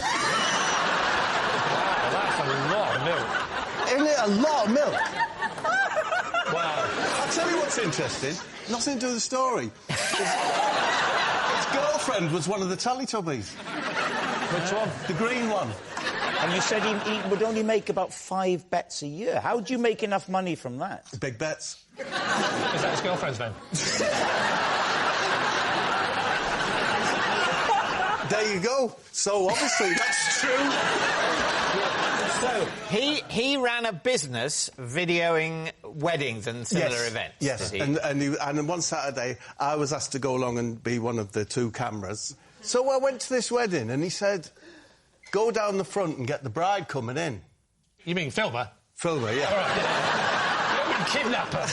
Speaker 21: that's a lot of milk.
Speaker 20: Isn't it a lot of milk?
Speaker 21: Wow.
Speaker 20: I'll tell you what's interesting. Nothing to do with the story. His girlfriend was one of the Teletubbies.
Speaker 21: Which one?
Speaker 20: The green one.
Speaker 2: And you said he would only make about 5 bets a year. How do you make enough money from that?
Speaker 20: Big bets.
Speaker 21: Is that his girlfriend's name?
Speaker 20: There you go. So, obviously, that's true.
Speaker 4: So, he ran a business videoing weddings and similar events.
Speaker 20: Yes, and one Saturday, I was asked to go along and be one of the 2 cameras. So I went to this wedding, and he said, go down the front and get the bride coming in.
Speaker 21: You mean filmer?
Speaker 20: Filmer, yeah.
Speaker 21: All right. You mean kidnapper?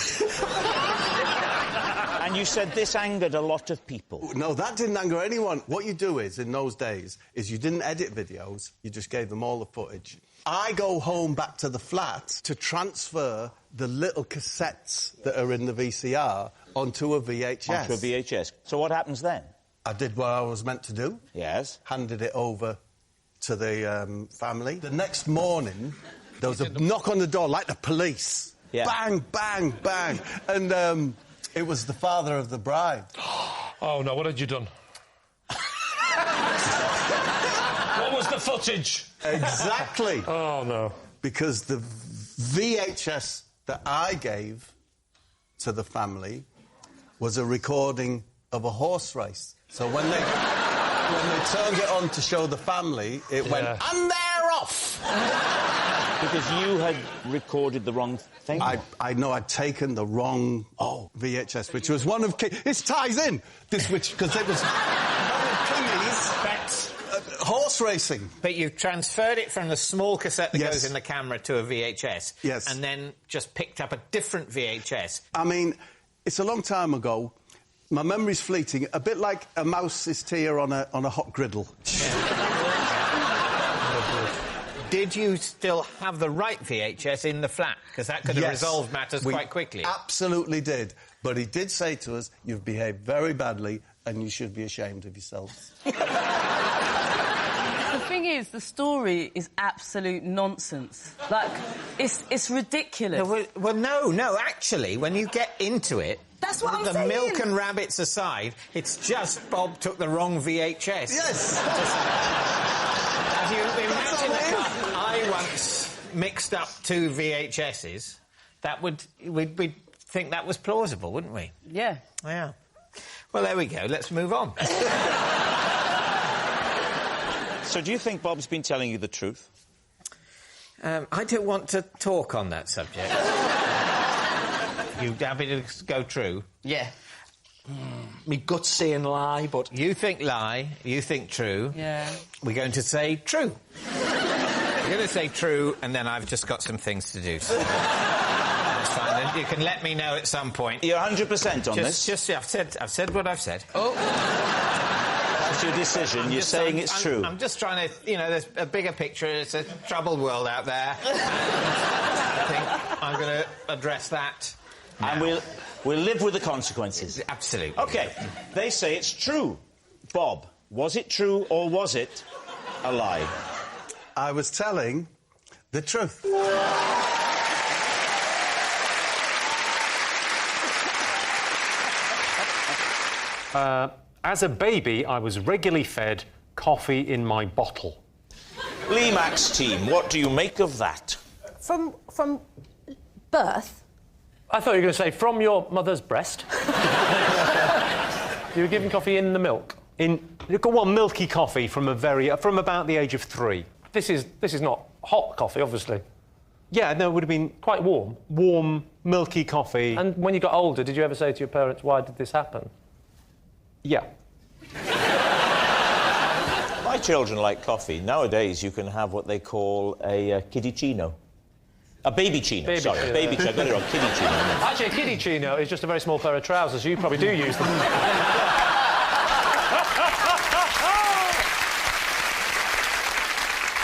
Speaker 2: And you said this angered a lot of people.
Speaker 20: No, that didn't anger anyone. What you do is, in those days, is you didn't edit videos, you just gave them all the footage. I go home back to the flat to transfer the little cassettes that are in the VCR onto a VHS.
Speaker 2: Onto a VHS. So what happens then?
Speaker 20: I did what I was meant to do.
Speaker 2: Yes.
Speaker 20: Handed it over to the family. The next morning, there was a knock on the door, like the police.
Speaker 2: Yeah.
Speaker 20: Bang, bang, bang. And it was the father of the bride.
Speaker 21: Oh, no, what had you done? What was the footage?
Speaker 20: Exactly.
Speaker 21: Oh, no.
Speaker 20: Because the VHS that I gave to the family was a recording of a horse race. So when they turned it on to show the family, it went, and they're off!
Speaker 2: Because you had recorded the wrong thing?
Speaker 20: I know I'd taken the wrong VHS, which was one of... This ties in, because it was one of Kingy's horse racing.
Speaker 4: But you've transferred it from the small cassette that goes in the camera to a VHS.
Speaker 20: Yes.
Speaker 4: And then just picked up a different VHS.
Speaker 20: I mean, it's a long time ago. My memory's fleeting, a bit like a mouse's tear on a hot griddle.
Speaker 4: Did you still have the right VHS in the flat? Because that could have resolved matters quite quickly.
Speaker 20: Absolutely did. But he did say to us, you've behaved very badly and you should be ashamed of yourselves.
Speaker 17: The thing is, the story is absolute nonsense. Like, it's ridiculous.
Speaker 4: No, actually, when you get into it...
Speaker 17: That's what I'm saying.
Speaker 4: The milk and rabbits aside, it's just Bob took the wrong VHS.
Speaker 20: Yes!
Speaker 4: If you imagine I once mixed up 2 VHSs, we'd think that was plausible, wouldn't we?
Speaker 17: Yeah.
Speaker 4: Yeah. Well, there we go. Let's move on.
Speaker 2: So do you think Bob's been telling you the truth?
Speaker 4: I don't want to talk on that subject. You happy to go true?
Speaker 17: Yeah.
Speaker 4: Me gut's saying lie, but... You think lie, you think true.
Speaker 17: Yeah.
Speaker 4: We're going to say true. We're going to say true, and then I've just got some things to do. So that's fine. Then you can let me know at some point.
Speaker 2: You're 100% on this?
Speaker 4: Just, I've said what I've said.
Speaker 2: Oh. That's your decision. You're saying it's true.
Speaker 4: I'm just trying to... You know, there's a bigger picture. It's a troubled world out there. I think I'm going to address that.
Speaker 2: And we'll live with the consequences.
Speaker 4: Absolutely.
Speaker 2: OK, they say it's true. Bob, was it true or was it a lie?
Speaker 20: I was telling the truth.
Speaker 1: As a baby, I was regularly fed coffee in my bottle.
Speaker 2: Lee Mack's team, what do you make of that?
Speaker 10: From birth?
Speaker 24: I thought you were going to say from your mother's breast. You were given coffee in the milk.
Speaker 1: Milky coffee from about the age of 3.
Speaker 24: This is not hot coffee, obviously.
Speaker 1: Yeah, no, it would have been
Speaker 24: quite warm.
Speaker 1: Warm, milky coffee.
Speaker 24: And when you got older, did you ever say to your parents, why did this happen?
Speaker 1: Yeah.
Speaker 2: My children like coffee. Nowadays, you can have what they call a kiddicino. A baby chino,
Speaker 24: baby
Speaker 2: sorry.
Speaker 24: chino.
Speaker 2: Baby chino. I got it wrong. Kiddie chino.
Speaker 24: Actually, a kiddie chino is just a very small pair of trousers. You probably do use them.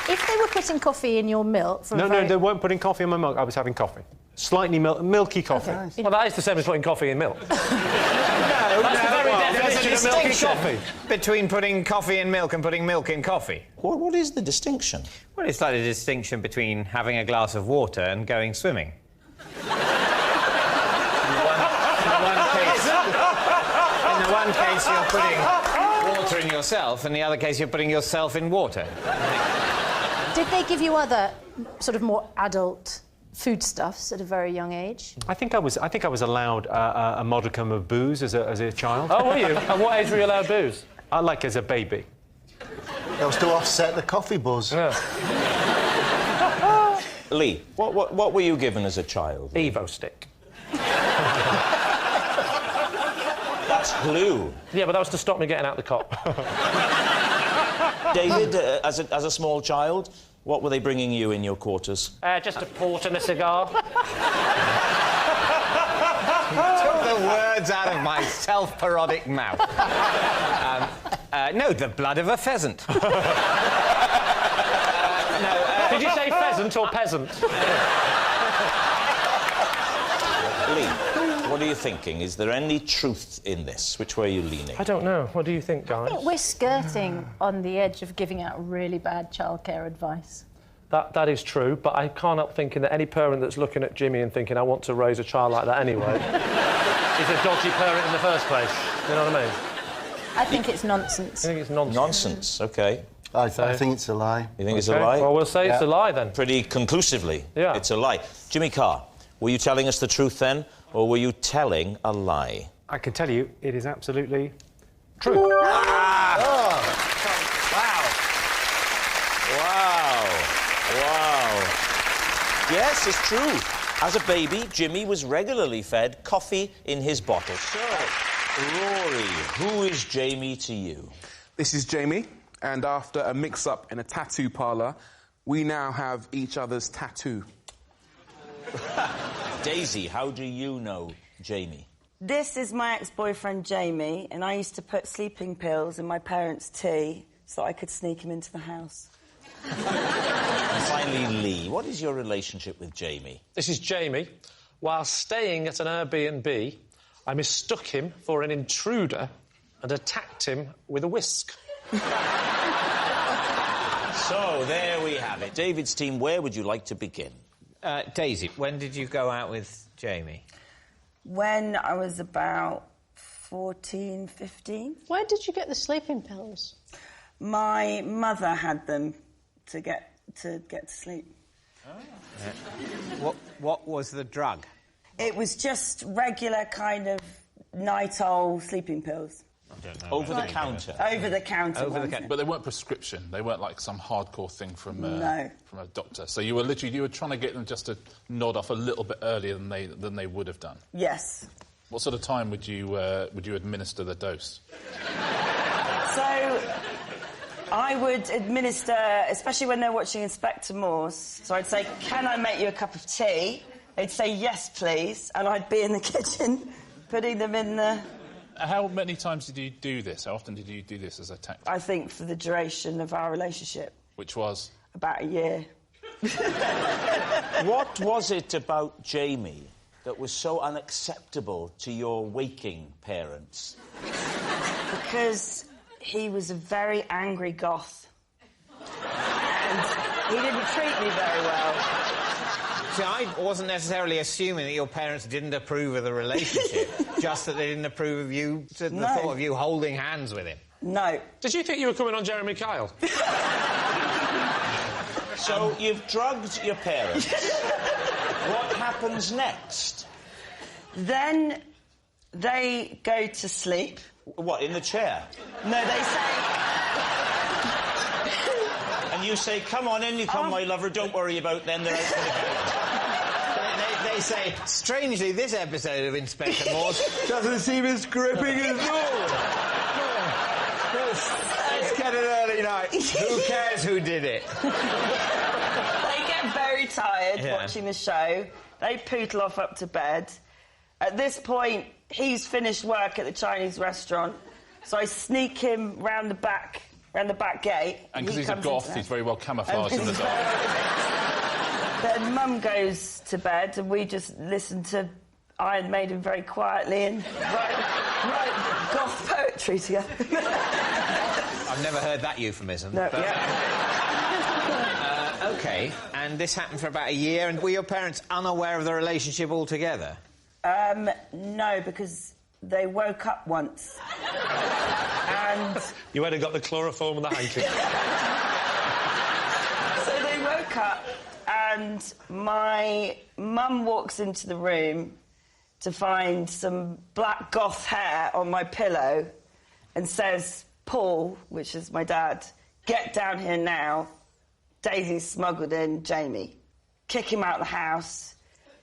Speaker 10: If they were putting coffee in your milk...
Speaker 1: No, they weren't putting coffee in my milk. I was having coffee. Slightly milky coffee.
Speaker 10: Okay.
Speaker 24: Well, that is the same as putting coffee in milk.
Speaker 4: That's the very definition of milky coffee. Between putting coffee in milk and putting milk in coffee.
Speaker 2: What is the distinction?
Speaker 4: Well, it's like the distinction between having a glass of water and going swimming. In the one case, you're putting water in yourself, and in the other case, you're putting yourself in water.
Speaker 10: Did they give you other sort of more adult foodstuffs at a very young age?
Speaker 1: I think I was allowed a modicum of booze as a child.
Speaker 24: Oh, were you? At what age were you allowed booze?
Speaker 1: Like as a baby.
Speaker 5: That was to offset the coffee buzz.
Speaker 24: Yeah.
Speaker 2: Lee, what were you given as a child?
Speaker 24: Evo stick.
Speaker 2: That's glue.
Speaker 24: Yeah, but that was to stop me getting out the cop.
Speaker 2: David, as a small child, what were they bringing you in your quarters?
Speaker 24: Just a port and a cigar.
Speaker 4: You took the words out of my self-parodic mouth. No, the blood of a pheasant.
Speaker 24: Did you say pheasant or peasant?
Speaker 2: Lee, what are you thinking? Is there any truth in this? Which way are you leaning?
Speaker 24: I don't know. What do you think, guys?
Speaker 10: I think we're skirting on the edge of giving out really bad childcare advice.
Speaker 24: That is true, but I can't help thinking that any parent that's looking at Jimmy and thinking, I want to raise a child like that anyway, is a dodgy parent in the first place. You know what I mean?
Speaker 10: I think it's nonsense.
Speaker 24: I think it's nonsense.
Speaker 2: Nonsense, OK.
Speaker 5: I think it's a lie.
Speaker 2: You think it's a lie?
Speaker 24: Well, we'll say it's a lie, then.
Speaker 2: Pretty conclusively,
Speaker 24: yeah.
Speaker 2: It's a lie. Jimmy Carr, Were you telling us the truth then, or were you telling a lie?
Speaker 24: I can tell you it is absolutely true.
Speaker 2: Ah! Oh. Wow. Yes, it's true. As a baby, Jimmy was regularly fed coffee in his bottle. So, Rory, who is Jamie to you?
Speaker 7: This is Jamie, and after a mix-up in a tattoo parlour, we now have each other's tattoo.
Speaker 2: Daisy, how do you know Jamie?
Speaker 17: This is my ex-boyfriend, Jamie, and I used to put sleeping pills in my parents' tea so I could sneak him into the house.
Speaker 2: And finally, Lee, what is your relationship with Jamie?
Speaker 24: This is Jamie. While staying at an Airbnb, I mistook him for an intruder and attacked him with a whisk.
Speaker 2: So, there we have it. David's team, where would you like to begin?
Speaker 4: Daisy, when did you go out with Jamie?
Speaker 17: When I was about 14, 15.
Speaker 10: Where did you get the sleeping pills?
Speaker 17: My mother had them to get to sleep.
Speaker 4: What was the drug?
Speaker 17: It was just regular kind of night-old sleeping pills.
Speaker 2: I don't know. Over the counter?
Speaker 17: Over the counter.
Speaker 8: But they weren't prescription. They weren't like some hardcore thing from
Speaker 17: No.
Speaker 8: from a doctor. So you were trying to get them just to nod off a little bit earlier than they would have done.
Speaker 17: Yes.
Speaker 8: What sort of time would you administer the dose?
Speaker 17: So I would administer, especially when they're watching Inspector Morse. So I'd say, "Can I make you a cup of tea?" They'd say, "Yes, please," and I'd be in the kitchen putting them in the.
Speaker 8: How many times did you do this? How often did you do this as a tactic?
Speaker 17: I think for the duration of our relationship.
Speaker 8: Which was?
Speaker 17: About a year.
Speaker 2: What was it about Jamie that was so unacceptable to your waking parents?
Speaker 17: Because he was a very angry goth. And he didn't treat me very well.
Speaker 4: See, I wasn't necessarily assuming that your parents didn't approve of the relationship, just that they didn't approve of you, the thought of you holding hands with him.
Speaker 17: No.
Speaker 24: Did you think you were coming on Jeremy Kyle?
Speaker 2: So, you've drugged your parents. What happens next?
Speaker 17: Then they go to sleep.
Speaker 2: What, in the chair?
Speaker 17: No, they say...
Speaker 2: And you say, "Come on in, you come, my lover, don't worry about them, they're out for the count."
Speaker 4: They say, strangely, this episode of Inspector Morse doesn't seem as gripping as normal. Let's get an early night. Who cares who did it?
Speaker 17: They get very tired watching the show. They poodle off up to bed. At this point, he's finished work at the Chinese restaurant, so I sneak him round the back gate.
Speaker 8: And because he's a goth, he's very well camouflaged in the dark.
Speaker 17: Then Mum goes to bed, and we just listen to Iron Maiden very quietly and write goth poetry together.
Speaker 4: I've never heard that euphemism.
Speaker 17: No.
Speaker 4: But... OK, and this happened for about a year, and were your parents unaware of the relationship altogether?
Speaker 17: No, because they woke up once. And...
Speaker 24: You hadn't got the chloroform and the hanky.
Speaker 17: So they woke up, and my mum walks into the room to find some black goth hair on my pillow and says, "Paul," which is my dad, "get down here now. Daisy's smuggled in Jamie. Kick him out of the house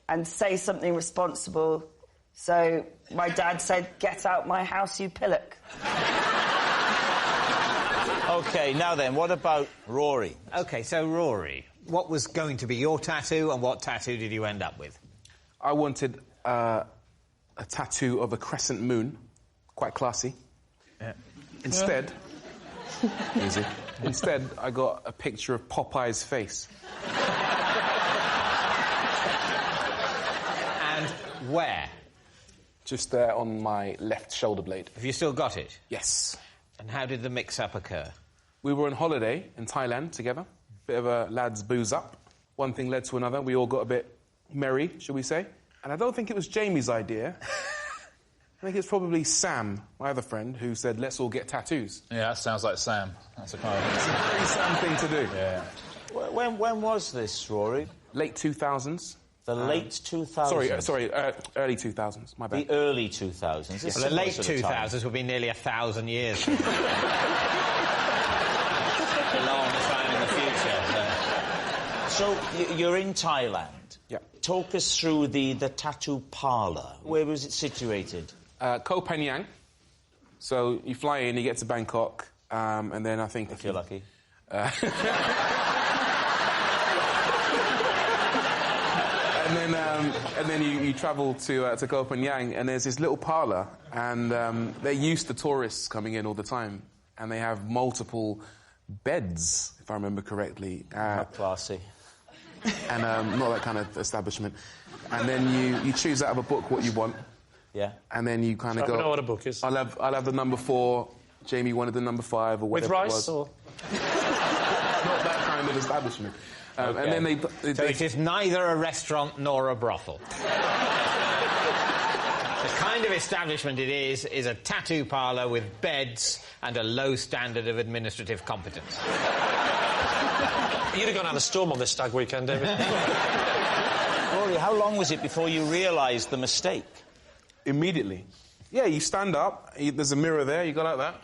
Speaker 17: and say something responsible." So my dad said, "Get out my house, you pillock."
Speaker 2: OK, now then, what about Rory?
Speaker 4: OK, so Rory, what was going to be your tattoo, and what tattoo did you end up with?
Speaker 7: I wanted a tattoo of a crescent moon. Quite classy.
Speaker 4: Yeah.
Speaker 7: Instead... Easy. Instead, I got a picture of Popeye's face.
Speaker 4: And where?
Speaker 7: Just there on my left shoulder blade.
Speaker 4: Have you still got it?
Speaker 7: Yes.
Speaker 4: And how did the mix-up occur?
Speaker 7: We were on holiday in Thailand together. Bit of a lads booze up. One thing led to another. We all got a bit merry, shall we say. And I don't think it was Jamie's idea. I think it's probably Sam, my other friend, who said, "Let's all get tattoos."
Speaker 8: Yeah, that sounds like Sam. That's a kind of...
Speaker 7: It's a very Sam thing to do.
Speaker 8: Yeah.
Speaker 2: When was this, Rory?
Speaker 7: Late 2000s.
Speaker 2: The late 2000s?
Speaker 7: Sorry, early 2000s, my bad.
Speaker 2: The early 2000s.
Speaker 4: Well, the late 2000s would be nearly 1,000 years. A long time in the future.
Speaker 2: So, you're in Thailand.
Speaker 7: Yeah.
Speaker 2: Talk us through the tattoo parlour. Where was it situated?
Speaker 7: Koh Phangan. So, you fly in, you get to Bangkok, and then I think...
Speaker 2: If you're lucky.
Speaker 7: And then you travel to Koh Phangan, and there's this little parlour, and they're used to tourists coming in all the time, and they have multiple beds, if I remember correctly.
Speaker 2: How classy.
Speaker 7: And not that kind of establishment. And then you choose out of a book what you want.
Speaker 2: Yeah.
Speaker 7: And then you kind of go...
Speaker 24: I know what a book is.
Speaker 7: I'll have the number 4, Jamie wanted the number 5, or whatever
Speaker 24: With rice,
Speaker 7: it was.
Speaker 24: or...?
Speaker 7: Not that kind of establishment.
Speaker 4: Okay.
Speaker 7: And then
Speaker 4: So it is neither a restaurant nor a brothel. The kind of establishment it is a tattoo parlour with beds and a low standard of administrative competence.
Speaker 24: You'd have gone out of storm on this stag weekend, David.
Speaker 2: Rory, how long was it before you realised the mistake?
Speaker 7: Immediately. Yeah, you stand up, there's a mirror there, you go like that.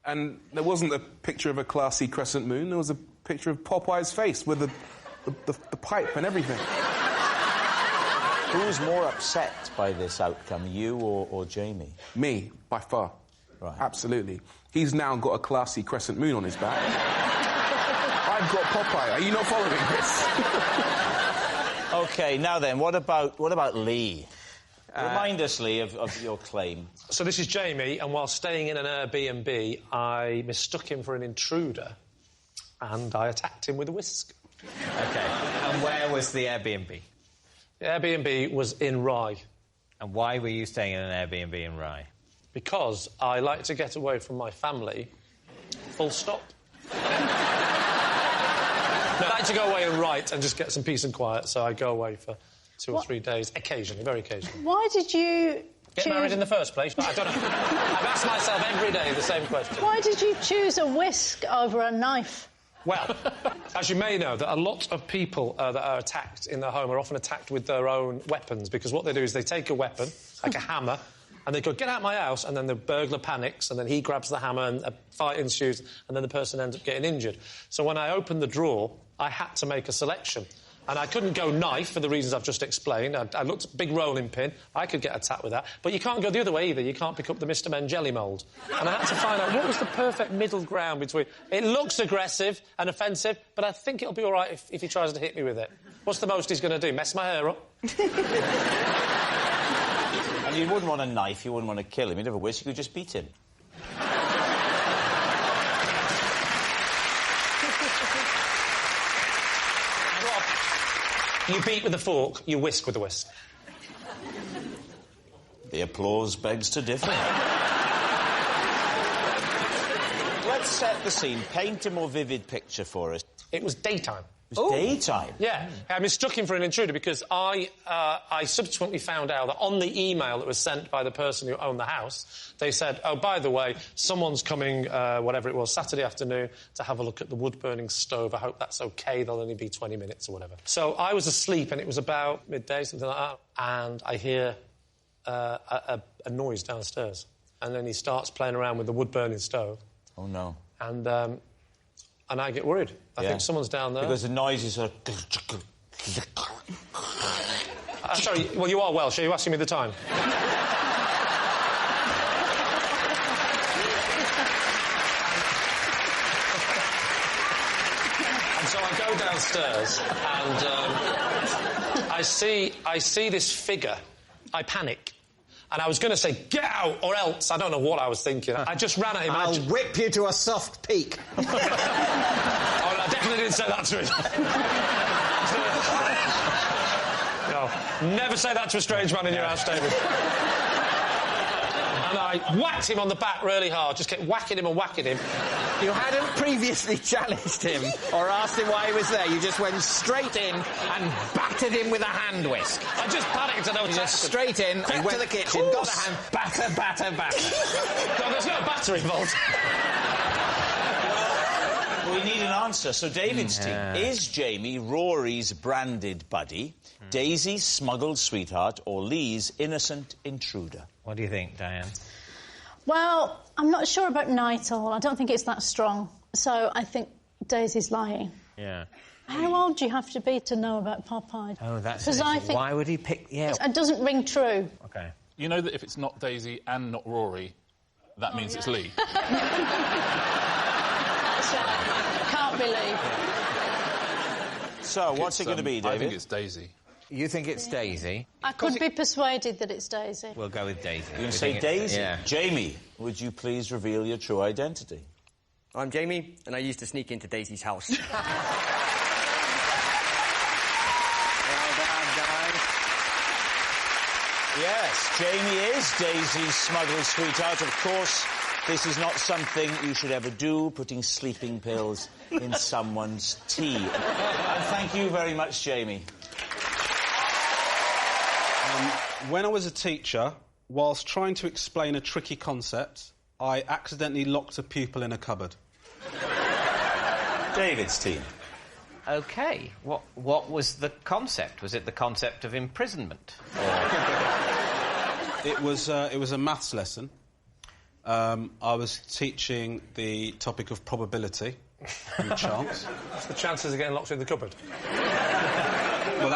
Speaker 7: And there wasn't a picture of a classy crescent moon, there was a picture of Popeye's face with the pipe and everything.
Speaker 2: Who's more upset by this outcome, you or Jamie?
Speaker 7: Me, by far.
Speaker 2: Right.
Speaker 7: Absolutely. He's now got a classy crescent moon on his back. I've got Popeye. Are you not following this?
Speaker 2: OK, now then, what about Lee? Remind us, Lee, of your claim.
Speaker 24: So this is Jamie, and while staying in an Airbnb, I mistook him for an intruder, and I attacked him with a whisk.
Speaker 4: OK, and where was the Airbnb?
Speaker 24: The Airbnb was in Rye.
Speaker 4: And why were you staying in an Airbnb in Rye?
Speaker 24: Because I like to get away from my family, full stop. I like to go away and write and just get some peace and quiet, so I go away for 2 or 3 days, occasionally, very occasionally.
Speaker 10: Why did you
Speaker 24: Get married in the first place? But I don't know. I've asked myself every day the same question.
Speaker 10: Why did you choose a whisk over a knife?
Speaker 24: Well, as you may know, that a lot of people that are attacked in their home are often attacked with their own weapons, because what they do is they take a weapon, like a hammer, and they go, get out my house, and then the burglar panics, and then he grabs the hammer, and a fight ensues, and then the person ends up getting injured. So when I opened the drawer, I had to make a selection. And I couldn't go knife for the reasons I've just explained. I looked at big rolling pin. I could get attacked with that. But you can't go the other way either. You can't pick up the Mr. Men jelly mould. And I had to find out what was the perfect middle ground between... It looks aggressive and offensive, but I think it'll be all right if he tries to hit me with it. What's the most he's going to do? Mess my hair up?
Speaker 2: And you wouldn't want a knife. You wouldn't want to kill him. You'd have a whisk. You could just beat him.
Speaker 24: You beat with a fork, you whisk with a whisk.
Speaker 2: The applause begs to differ. Let's set the scene. Paint a more vivid picture for us.
Speaker 24: It was daytime.
Speaker 2: It was daytime?
Speaker 24: Yeah. I mistook him for an intruder because I subsequently found out that on the email that was sent by the person who owned the house, they said, oh, by the way, someone's coming, whatever it was, Saturday afternoon, to have a look at the wood-burning stove. I hope that's OK. There'll only be 20 minutes or whatever. So I was asleep, and it was about midday, something like that, and I hear a noise downstairs. And then he starts playing around with the wood-burning stove.
Speaker 2: Oh, no.
Speaker 24: And I get worried. I think someone's down there.
Speaker 2: Because the noise is sort of...
Speaker 24: sorry, well, you are Welsh. Are you asking me the time? And so I go downstairs and I see this figure. I panic. And I was going to say, get out, or else. I don't know what I was thinking. I just ran at him.
Speaker 4: I'll whip you to a soft peak.
Speaker 24: Oh, I definitely didn't say that to him. No, never say that to a strange man in your house, David. And I whacked him on the back really hard, just kept whacking him and whacking him.
Speaker 4: You hadn't previously challenged him or asked him why he was there. You just went straight in and battered him with a hand whisk.
Speaker 24: I just panicked and I was
Speaker 4: just straight in, went to the kitchen, got a hand, batter.
Speaker 24: No, there's no batter involved.
Speaker 2: we need an answer. So, David's team. Is Jamie Rory's branded buddy, Daisy's smuggled sweetheart, or Lee's innocent intruder?
Speaker 4: What do you think, Diane?
Speaker 10: Well, I'm not sure about night owl. I don't think it's that strong. So I think Daisy's lying.
Speaker 4: Yeah.
Speaker 10: How old do you have to be to know about Popeye?
Speaker 4: Oh, that's...
Speaker 10: Because I think...
Speaker 4: Why would he pick... Yeah.
Speaker 10: It doesn't ring true.
Speaker 4: OK.
Speaker 8: You know that if it's not Daisy and not Rory, that means it's Lee.
Speaker 10: That's right. Can't believe.
Speaker 2: So, what's it going to be, David?
Speaker 8: I think it's Daisy.
Speaker 4: You think it's Daisy?
Speaker 10: I could be persuaded that it's Daisy.
Speaker 4: We'll go with Daisy.
Speaker 2: You're going to say Daisy? Yeah. Jamie, would you please reveal your true identity?
Speaker 12: I'm Jamie, and I used to sneak into Daisy's house.
Speaker 2: Yes, Jamie is Daisy's smuggled sweetheart. Of course, this is not something you should ever do, putting sleeping pills in someone's tea. And thank you very much, Jamie.
Speaker 13: When I was a teacher, whilst trying to explain a tricky concept, I accidentally locked a pupil in a cupboard.
Speaker 2: David's team.
Speaker 4: OK. What was the concept? Was it the concept of imprisonment?
Speaker 13: It was a maths lesson. I was teaching the topic of probability and chance.
Speaker 24: What's the chances of getting locked in the cupboard?
Speaker 13: Well,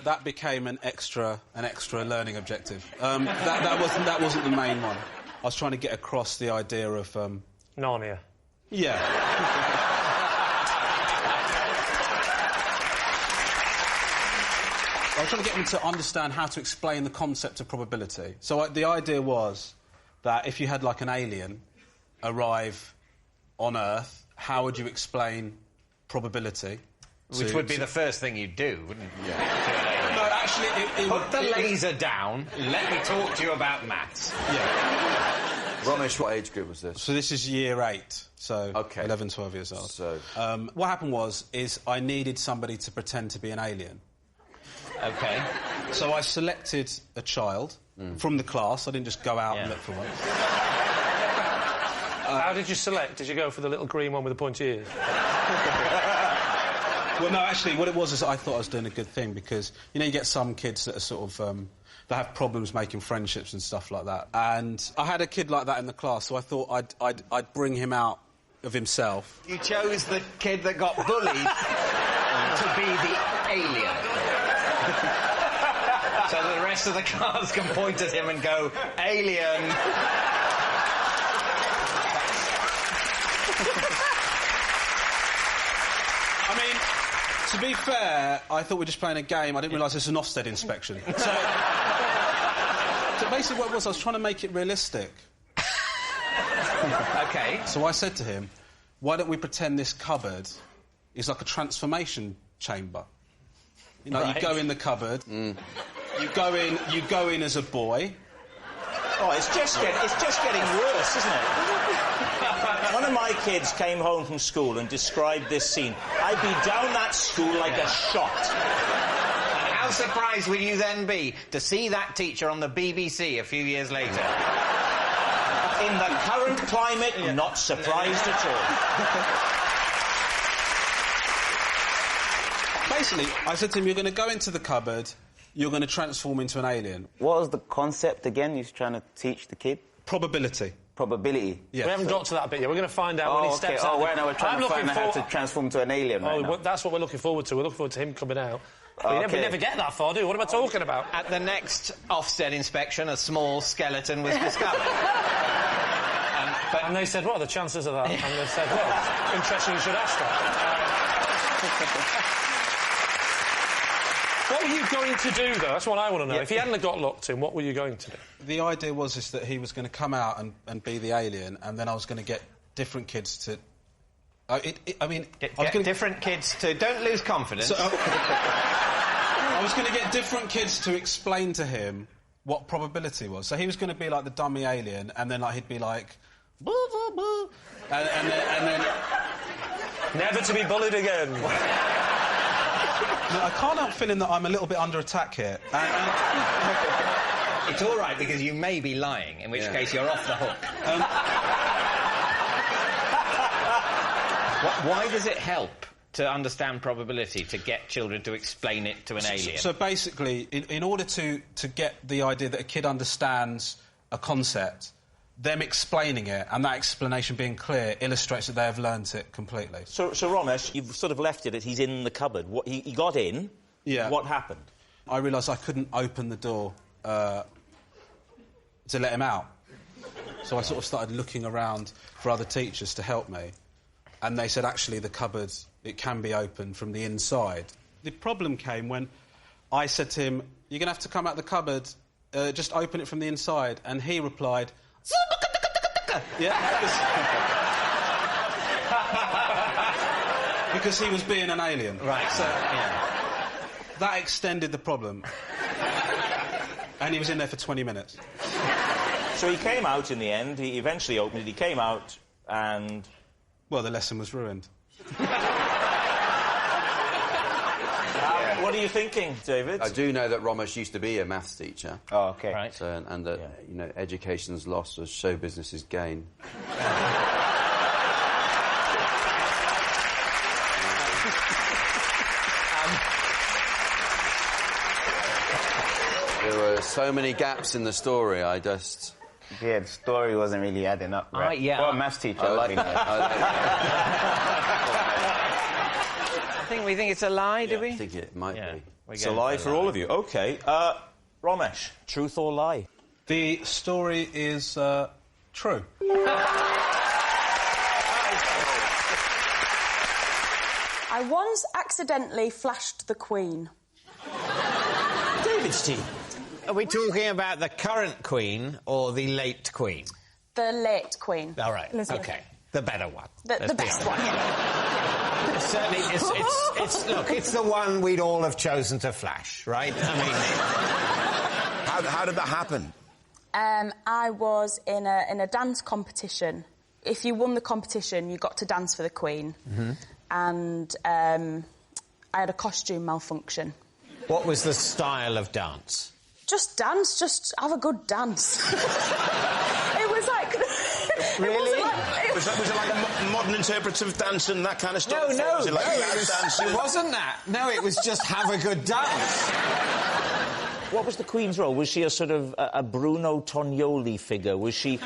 Speaker 13: that became an extra learning objective. That wasn't the main one. I was trying to get across the idea of
Speaker 24: Narnia.
Speaker 13: Yeah. I was trying to get them to understand how to explain the concept of probability. So the idea was that if you had, like, an alien arrive on Earth, how would you explain probability?
Speaker 4: Which would be the first thing you'd do, wouldn't it?
Speaker 13: Yeah. No, actually,
Speaker 4: Put the laser down, let me talk to you about maths.
Speaker 13: Yeah.
Speaker 15: Romesh, what age group was this?
Speaker 13: So this is year 8, so 11, 12 years old.
Speaker 15: So...
Speaker 13: what happened is I needed somebody to pretend to be an alien.
Speaker 4: OK.
Speaker 13: So I selected a child from the class. I didn't just go out and look for one.
Speaker 24: How did you select? Did you go for the little green one with the pointy ears?
Speaker 13: Well, no, actually, what it was is I thought I was doing a good thing because, you know, you get some kids that are sort of... that have problems making friendships and stuff like that. And I had a kid like that in the class, so I thought I'd bring him out of himself.
Speaker 4: You chose the kid that got bullied to be the alien. So the rest of the class can point at him and go, alien.
Speaker 13: I mean, to be fair, I thought we were just playing a game. I didn't realise this was an Ofsted inspection. So basically what it was, I was trying to make it realistic.
Speaker 4: OK.
Speaker 13: So I said to him, why don't we pretend this cupboard is like a transformation chamber? You know, you go in the cupboard, you go in as a boy.
Speaker 2: Oh, it's just getting worse, isn't it? One of my kids came home from school and described this scene. I'd be down that school like a shot.
Speaker 4: And how surprised will you then be to see that teacher on the BBC a few years later?
Speaker 2: In the current climate, not surprised at all.
Speaker 13: Basically, I said to him, you're going to go into the cupboard, you're going to transform into an alien.
Speaker 12: What was the concept again he was trying to teach the kid?
Speaker 13: Probability.
Speaker 12: Probability?
Speaker 13: Yeah.
Speaker 24: We haven't got to that bit yet. We're going to find out when he steps out.
Speaker 12: Oh, when we're trying to find out how to transform to an alien right now.
Speaker 24: That's what we're looking forward to. We're looking forward to him coming out. We never get that far, do we? What am I talking about?
Speaker 4: At the next Ofsted inspection, a small skeleton was discovered.
Speaker 24: And they said, what are the chances of that? And they said, well, interesting you should ask that. What were you going to do, though? That's what I want to know. If he hadn't got locked in, what were you going to do?
Speaker 13: The idea was that he was going to come out and be the alien, and then I was going to get different kids to...
Speaker 4: different kids to... Don't lose confidence.
Speaker 13: So, I was going to get different kids to explain to him what probability was. So he was going to be like the dummy alien, and then he'd be like... Boo, boo, boo. And then...
Speaker 24: Never to be bullied again.
Speaker 13: I can't help feeling that I'm a little bit under attack here.
Speaker 4: It's all right, because you may be lying, in which case you're off the hook. Why does it help to understand probability, to get children to explain it to an alien?
Speaker 13: So basically, in order to get the idea that a kid understands a concept, them explaining it and that explanation being clear illustrates that they have learnt it completely.
Speaker 2: So Romesh, you've sort of left it at he's in the cupboard. He got in.
Speaker 13: Yeah.
Speaker 2: What happened?
Speaker 13: I realised I couldn't open the door to let him out. So I sort of started looking around for other teachers to help me. And they said, actually, the cupboard, it can be opened from the inside. The problem came when I said to him, you're going to have to come out the cupboard, just open it from the inside. And he replied... Yeah, because he was being an alien.
Speaker 4: Right.
Speaker 13: So, yeah. That extended the problem. And he was in there for 20 minutes.
Speaker 2: So he came out in the end, he eventually opened it, he came out and...
Speaker 13: Well, the lesson was ruined.
Speaker 2: What are you thinking, David?
Speaker 11: I do know that Romesh used to be a maths teacher.
Speaker 2: Oh, OK.
Speaker 11: Right. So, and that, you know, education's loss was show business's gain. There were so many gaps in the story, I just...
Speaker 12: Yeah, the story wasn't really adding up, right?
Speaker 4: Yeah.
Speaker 12: Well, a maths teacher.
Speaker 11: I like that.
Speaker 4: We think it's a lie, do we?
Speaker 11: I think it might be.
Speaker 2: It's a lie for all of you. OK. Romesh, truth or lie?
Speaker 13: The story is true.
Speaker 14: I once accidentally flashed the Queen.
Speaker 2: David's team.
Speaker 4: Are we talking about the current Queen or the late Queen?
Speaker 14: The late Queen.
Speaker 4: All right,
Speaker 14: Elizabeth.
Speaker 4: OK. The better one.
Speaker 14: The best one.
Speaker 4: Certainly, look, it's the one we'd all have chosen to flash, right? I mean...
Speaker 15: How did that happen?
Speaker 14: I was in a dance competition. If you won the competition, you got to dance for the Queen.
Speaker 4: Mm-hmm.
Speaker 14: And I had a costume malfunction.
Speaker 4: What was the style of dance?
Speaker 14: Just dance, just have a good dance. It was like...
Speaker 4: Really?
Speaker 15: Was it like a modern interpretive dance and that kind of stuff?
Speaker 4: No,
Speaker 15: was it like
Speaker 4: it wasn't that. No, it was just have a good dance.
Speaker 2: What was the Queen's role? Was she a sort of a Bruno Tognoli figure? Was she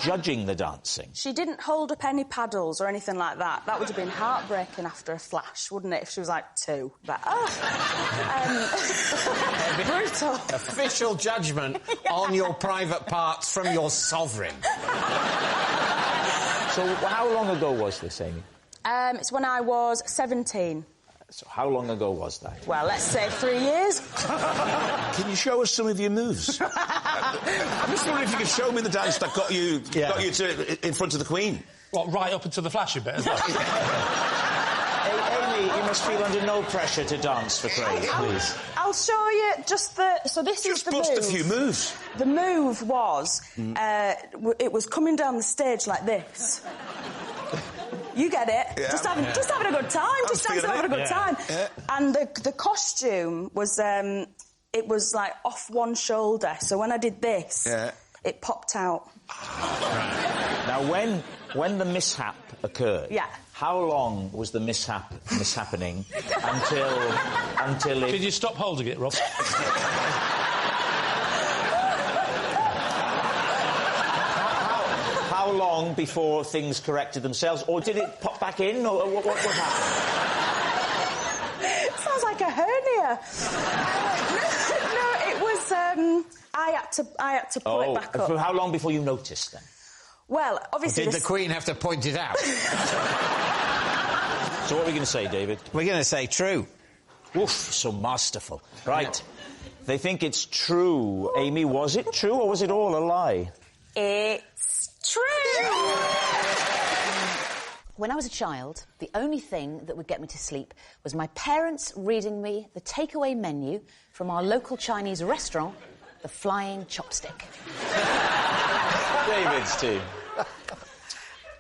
Speaker 2: judging the dancing?
Speaker 14: She didn't hold up any paddles or anything like that. That would have been heartbreaking after a flash, wouldn't it, if she was like 2? But, brutal.
Speaker 4: Official judgment on your private parts from your sovereign.
Speaker 2: So how long ago was this, Amy?
Speaker 14: It's when I was 17.
Speaker 2: So how long ago was that?
Speaker 14: Well, let's say 3 years.
Speaker 15: Can you show us some of your moves? I'm just wondering if you could show me the dance that got you in front of the Queen.
Speaker 24: What, right up until the flashing bit as well?
Speaker 2: Amy, you must feel under no pressure to dance for praise, please.
Speaker 14: I'll show you just the... So this is the move.
Speaker 15: Just bust a few moves.
Speaker 14: The move was... it was coming down the stage like this. You get it.
Speaker 15: Yeah.
Speaker 14: Just having a good time. Just dancing, having a good time.
Speaker 15: Yeah.
Speaker 14: And the costume was... it was, like, off one shoulder. So when I did this, it popped out.
Speaker 2: Now, when the mishap occurred...
Speaker 14: Yeah.
Speaker 2: How long was the mishappening until it...
Speaker 24: Did you stop holding it, Rob?
Speaker 2: How long before things corrected themselves? Or did it pop back in? Or what happened?
Speaker 14: Sounds like a hernia. No, it was... I had to pull it back up.
Speaker 2: For how long before you noticed, then?
Speaker 14: Well, obviously...
Speaker 4: Did the Queen have to point it out?
Speaker 2: So what are we going to say, David?
Speaker 4: We're going to say true.
Speaker 2: Oof, so masterful. Right. They think it's true. Amy, was it true or was it all a lie?
Speaker 14: It's true!
Speaker 16: When I was a child, the only thing that would get me to sleep was my parents reading me the takeaway menu from our local Chinese restaurant, the Flying Chopstick.
Speaker 2: David's team.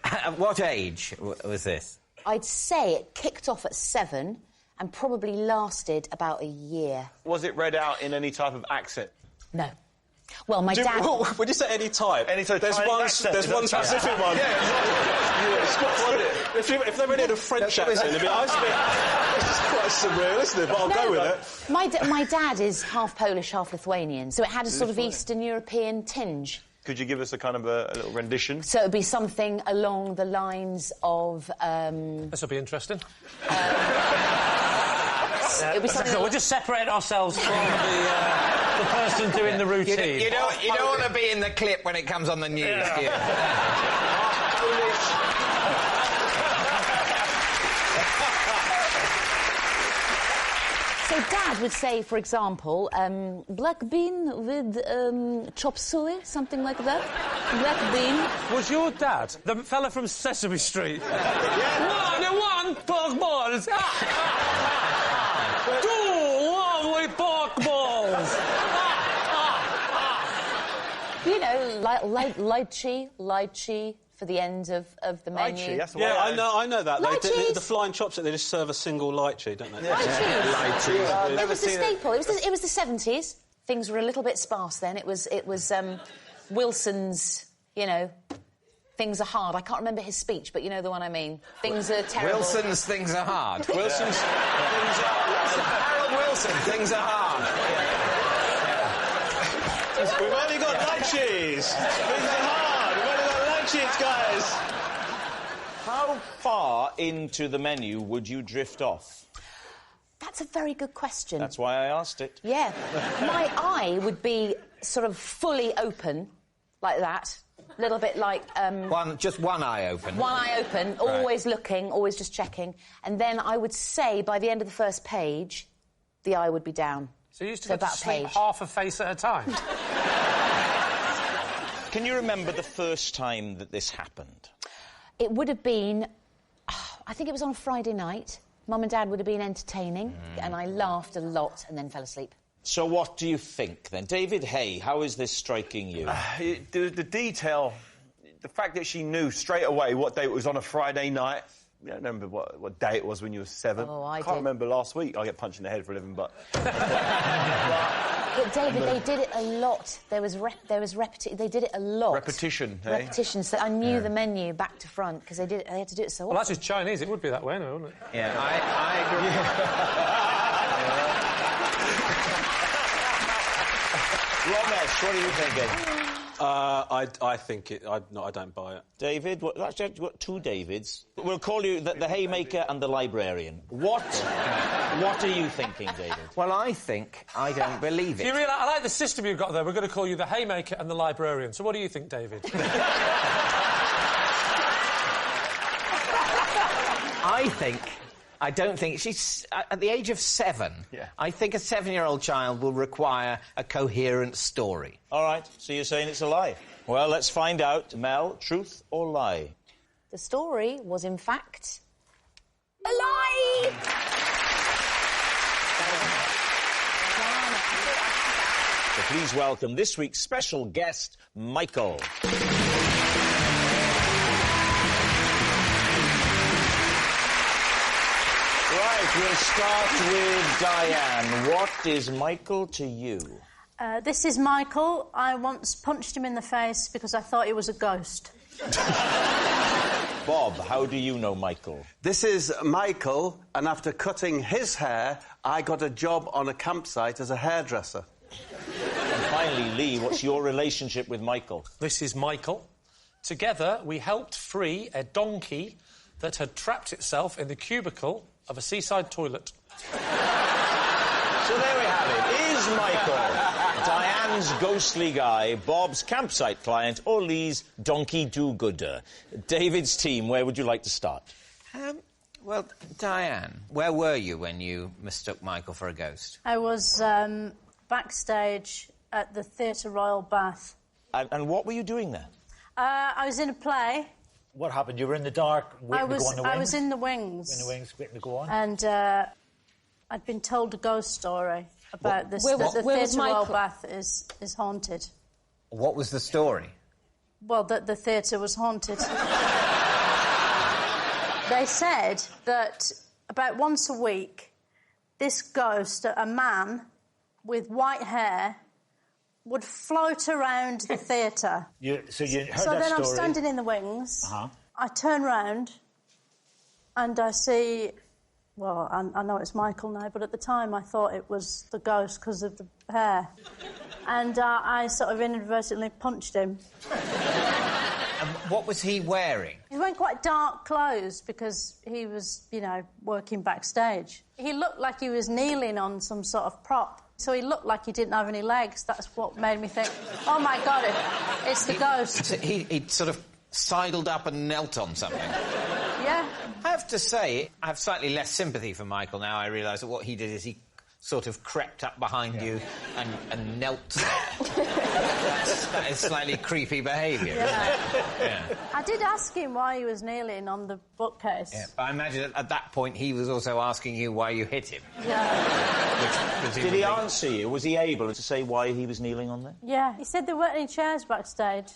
Speaker 4: At what age was this?
Speaker 16: I'd say it kicked off at 7 and probably lasted about a year.
Speaker 18: Was it read out in any type of accent?
Speaker 16: No. Well, my dad...
Speaker 13: Would you say any type?
Speaker 15: Any type.
Speaker 13: There's one specific one. If they were in a French accent, it'd be nice. This is quite surreal, isn't it? But I'll go with it.
Speaker 16: My dad is half Polish, half Lithuanian, so it had a sort of Eastern European tinge.
Speaker 15: Could you give us a kind of a little rendition?
Speaker 16: So it would be something along the lines of...
Speaker 24: This will be interesting.
Speaker 16: It'll be something
Speaker 24: we'll just separate ourselves from the person doing the routine.
Speaker 4: You don't want to be in the clip when it comes on the news, do you?
Speaker 16: So Dad would say, for example, black bean with chop suey, something like that. Black bean.
Speaker 24: Was your dad the fella from Sesame Street? One pork balls. Two lovely pork balls.
Speaker 16: You know, lychee for the end of the menu.
Speaker 15: Lychee, that's
Speaker 13: Yeah, I know that. The flying chops, they just serve a single lychee, don't they?
Speaker 16: Lychee. It was the staple. It was the 70s. Things were a little bit sparse then. It was Wilson's, you know, things are hard. I can't remember his speech, but you know the one I mean. Things are terrible.
Speaker 4: Wilson's things are hard.
Speaker 15: Wilson's things are...
Speaker 4: Harold Wilson, things are hard.
Speaker 15: We've only got lychees. Things are hard. We've only got lychees, guys. How far into the menu would you drift off?
Speaker 16: That's a very good question.
Speaker 15: That's why I asked it.
Speaker 16: Yeah. My eye would be sort of fully open, like that. A little bit like...
Speaker 4: just one eye open.
Speaker 16: One eye open, always looking, always just checking. And then I would say, by the end of the first page, the eye would be down.
Speaker 24: So you used to go to sleep half a face at a time?
Speaker 15: Can you remember the first time that this happened?
Speaker 16: It would have been... I think it was on a Friday night. Mum and Dad would have been entertaining, and I laughed a lot and then fell asleep.
Speaker 15: So what do you think, then? David Hay, how is this striking you?
Speaker 3: The detail, the fact that she knew straight away what day it was on a Friday night. I don't remember what day it was when you were 7.
Speaker 16: Oh, I
Speaker 3: can't remember last week. I get punched in the head for a living, but...
Speaker 16: But, David, they did it a lot. They did it a lot.
Speaker 3: Repetition, eh?
Speaker 16: Repetition. So I knew the menu back to front, because they had to do it so often.
Speaker 24: Well, that's just Chinese. It would be that way, no, wouldn't it?
Speaker 4: Yeah, I agree.
Speaker 15: Romesh, what are you thinking?
Speaker 13: I think it... I don't buy it.
Speaker 15: David? Actually, you've got two Davids. We'll call you the Haymaker and the Librarian. What are you thinking, David?
Speaker 4: Well, I think I don't believe it.
Speaker 24: You realise, I like the system you've got there. We're going to call you the Haymaker and the Librarian. So what do you think, David?
Speaker 4: I don't think... She's... At the age of 7, I think a 7-year-old child will require a coherent story.
Speaker 15: All right, so you're saying it's a lie. Well, let's find out. Mel, truth or lie?
Speaker 16: The story was, in fact, a lie!
Speaker 15: So please welcome this week's special guest, Michael. Right, we'll start with Diane. What is Michael to you?
Speaker 10: This is Michael. I once punched him in the face because I thought he was a ghost.
Speaker 15: Bob, how do you know Michael?
Speaker 20: This is Michael, and after cutting his hair, I got a job on a campsite as a hairdresser.
Speaker 15: And finally, Lee, what's your relationship with Michael?
Speaker 24: This is Michael. Together, we helped free a donkey that had trapped itself in the cubicle of a seaside toilet.
Speaker 15: So there we have it. Is Michael Diane's ghostly guy, Bob's campsite client, or Lee's donkey do-gooder? David's team, where would you like to start?
Speaker 4: Well, Diane, where were you when you mistook Michael for a ghost?
Speaker 10: I was backstage at the Theatre Royal Bath.
Speaker 15: And what were you doing there?
Speaker 10: I was in a play.
Speaker 9: What happened? You were in the dark, waiting to go on the wings?
Speaker 10: I was in the wings.
Speaker 9: In the wings, waiting to go on?
Speaker 10: And I'd been told a ghost story about this.
Speaker 9: Where
Speaker 10: that the
Speaker 9: was
Speaker 10: Theatre Royal
Speaker 9: Michael?
Speaker 10: Bath is haunted.
Speaker 4: What was the story?
Speaker 10: Well, that the theatre was haunted. They said that about once a week, this ghost, a man with white hair,
Speaker 6: would float around the theatre.
Speaker 9: So you heard
Speaker 6: So
Speaker 9: that
Speaker 6: then
Speaker 9: story.
Speaker 6: I'm standing in the wings.
Speaker 9: Uh-huh.
Speaker 6: I turn round and I see... Well, I know it's Michael now, but at the time I thought it was the ghost because of the hair. And I sort of inadvertently punched him.
Speaker 4: And what was he wearing?
Speaker 6: He was wearing quite dark clothes because he was, you know, working backstage. He looked like he was kneeling on some sort of prop. So he looked like he didn't have any legs. That's what made me think, oh, my God, it's the ghost.
Speaker 4: He sort of sidled up and knelt on something.
Speaker 6: Yeah.
Speaker 4: I have to say, I have slightly less sympathy for Michael now. I realise that what he did is he sort of crept up behind you and knelt there. that is slightly creepy behaviour, isn't it? Yeah.
Speaker 6: I did ask him why he was kneeling on the bookcase.
Speaker 4: Yeah, but I imagine at that point he was also asking you why you hit him.
Speaker 6: Yeah.
Speaker 15: Did he answer you? Was he able to say why he was kneeling on there?
Speaker 6: Yeah, he said there weren't any chairs backstage.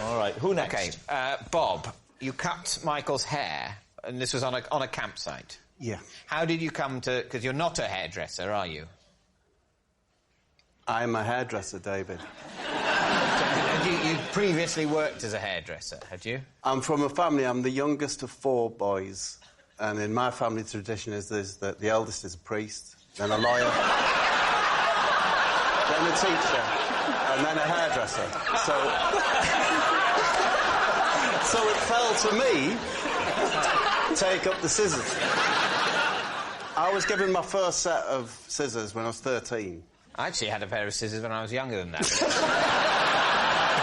Speaker 15: All right, who next?
Speaker 4: OK, Bob, you cut Michael's hair, and this was on a campsite.
Speaker 20: Yeah.
Speaker 4: How did you come to... Because you're not a hairdresser, are you?
Speaker 20: I'm a hairdresser, David.
Speaker 4: You previously worked as a hairdresser, had you?
Speaker 20: I'm from a family, I'm the youngest of 4 boys. And in my family tradition is that the eldest is a priest, then a lawyer, then a teacher, and then a hairdresser. So it fell to me to take up the scissors. I was given my first set of scissors when I was 13.
Speaker 4: I actually had a pair of scissors when I was younger than that.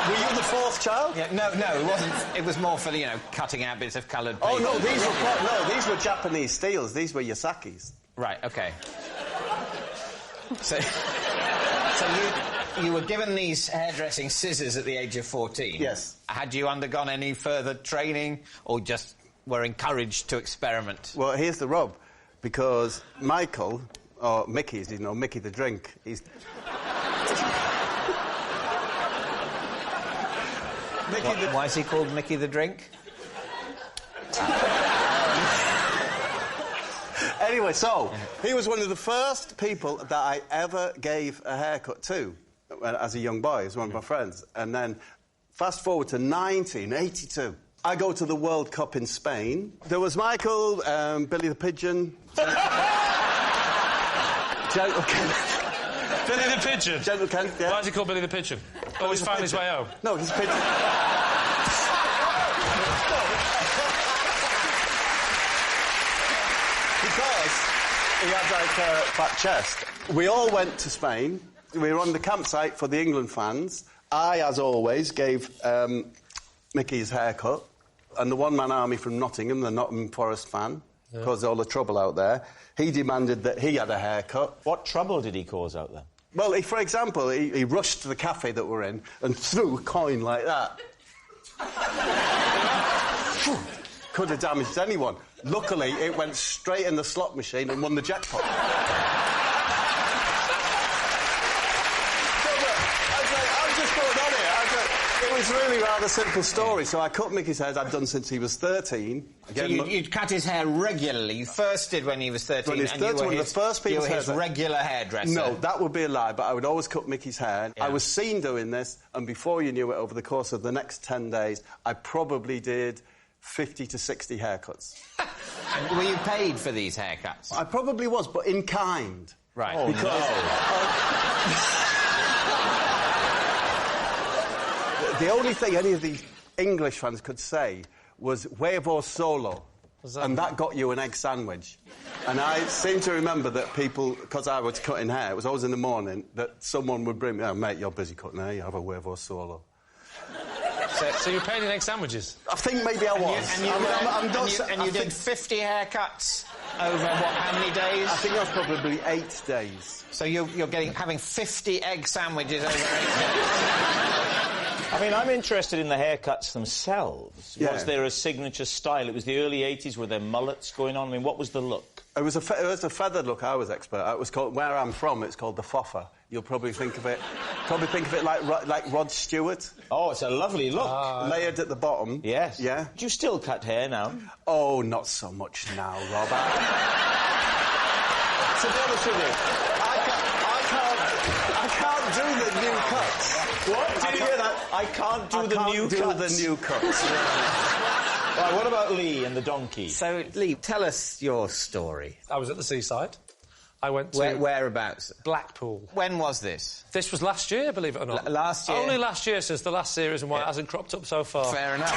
Speaker 20: Were you the 4th child?
Speaker 4: Yeah, no, it wasn't. It was more for, you know, cutting out bits of coloured paper.
Speaker 20: Oh, no, these were Japanese steels. These were Yasakis.
Speaker 4: Right, OK. So you were given these hairdressing scissors at the age of 14?
Speaker 20: Yes.
Speaker 4: Had you undergone any further training or just were encouraged to experiment?
Speaker 20: Well, here's the rub. Because Michael, or Mickey, as you know, Mickey the Drink, he's...
Speaker 4: Why is he called Mickey the Drink?
Speaker 20: Anyway, so, he was one of the first people that I ever gave a haircut to as a young boy. He was one of my friends. And then, fast forward to 1982. I go to the World Cup in Spain. There was Michael, Billy the Pigeon... Gentle Kent.
Speaker 21: Billy the Pigeon?
Speaker 20: Gentle Kent, yeah.
Speaker 21: Why is he called Billy the Pigeon? Oh, he's found his way home.
Speaker 20: No, he's a pigeon. Because he had, like, a fat chest. We all went to Spain. We were on the campsite for the England fans. I, as always, gave Mickey his haircut. And the one-man army from Nottingham, the Nottingham Forest fan, caused all the trouble out there. He demanded that he had a haircut.
Speaker 15: What trouble did he cause out there?
Speaker 20: Well, for example, he rushed to the cafe that we're in and threw a coin like that. Could have damaged anyone. Luckily, it went straight in the slot machine and won the jackpot. It was really rather simple story. So I cut Mickey's hair I'd done since he was 13.
Speaker 4: So you'd cut his hair regularly. You first did when he was 13.
Speaker 20: When he was 13, one of the first people...
Speaker 4: You were his regular hairdresser.
Speaker 20: No, that would be a lie, but I would always cut Mickey's hair. Yeah. I was seen doing this, and before you knew it, over the course of the next 10 days, I probably did 50 to 60 haircuts.
Speaker 4: And were you paid for these haircuts?
Speaker 20: I probably was, but in kind.
Speaker 4: Right.
Speaker 15: Oh,
Speaker 20: because, the only thing any of the English fans could say was huevo solo, and that got you an egg sandwich. And I seem to remember that people, because I was cutting hair, it was always in the morning, that someone would bring me, oh, mate, you're busy cutting hair, you have a huevo solo.
Speaker 21: So you were paid in egg sandwiches?
Speaker 20: I think maybe I was.
Speaker 4: And you did 50 haircuts over, how many days?
Speaker 20: I think that was probably 8 days.
Speaker 4: So you're having 50 egg sandwiches over 8 days?
Speaker 15: I mean, I'm interested in the haircuts themselves.
Speaker 20: Yeah.
Speaker 15: Was there a signature style? It was the early 80s. Were there mullets going on? I mean, what was the look?
Speaker 20: It was a feathered look. I was expert at. It was called, where I'm from, it's called the foffer. You'll probably think of it like Rod Stewart.
Speaker 15: Oh, it's a lovely look.
Speaker 20: Layered at the bottom.
Speaker 15: Yes.
Speaker 20: Yeah.
Speaker 15: Do you still cut hair now?
Speaker 20: Oh, not so much now, Robert. To be honest with you, do the new cuts.
Speaker 15: What? Did you hear that? I can't do the new cuts.
Speaker 20: the new cuts.
Speaker 15: Right, what about Lee and the donkey?
Speaker 4: So, Lee, tell us your story.
Speaker 24: I was at the seaside. I went to...
Speaker 4: Whereabouts?
Speaker 24: Blackpool.
Speaker 4: When was this?
Speaker 24: This was last year, believe it or not.
Speaker 4: Last year?
Speaker 24: Only last year, since the last series, and why it hasn't cropped up so far.
Speaker 4: Fair enough.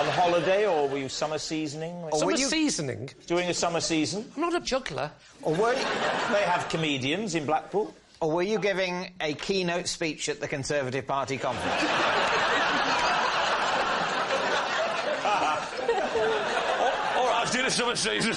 Speaker 15: On holiday, or were you summer seasoning?
Speaker 24: Summer seasoning?
Speaker 15: Doing a summer season?
Speaker 24: I'm not a juggler.
Speaker 4: Or were you...
Speaker 15: They have comedians in Blackpool.
Speaker 4: Or were you giving a keynote speech at the Conservative Party conference?
Speaker 24: Or I was doing a summer season.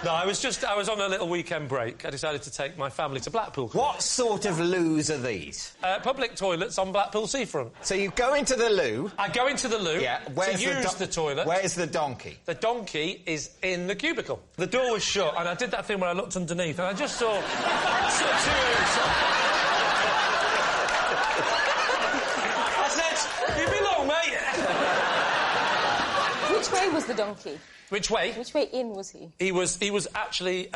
Speaker 24: No, I was on a little weekend break. I decided to take my family to Blackpool.
Speaker 4: What sort of loos are these?
Speaker 24: Public toilets on Blackpool seafront.
Speaker 4: So you go into the loo...
Speaker 24: I go into the loo to use the toilet.
Speaker 4: Where's the donkey?
Speaker 24: The donkey is in the cubicle. The door was shut, and I did that thing where I looked underneath, and I just saw... I said, you belong, mate.
Speaker 18: Which way was the donkey?
Speaker 24: Which way?
Speaker 18: Which way in was he?
Speaker 24: He was actually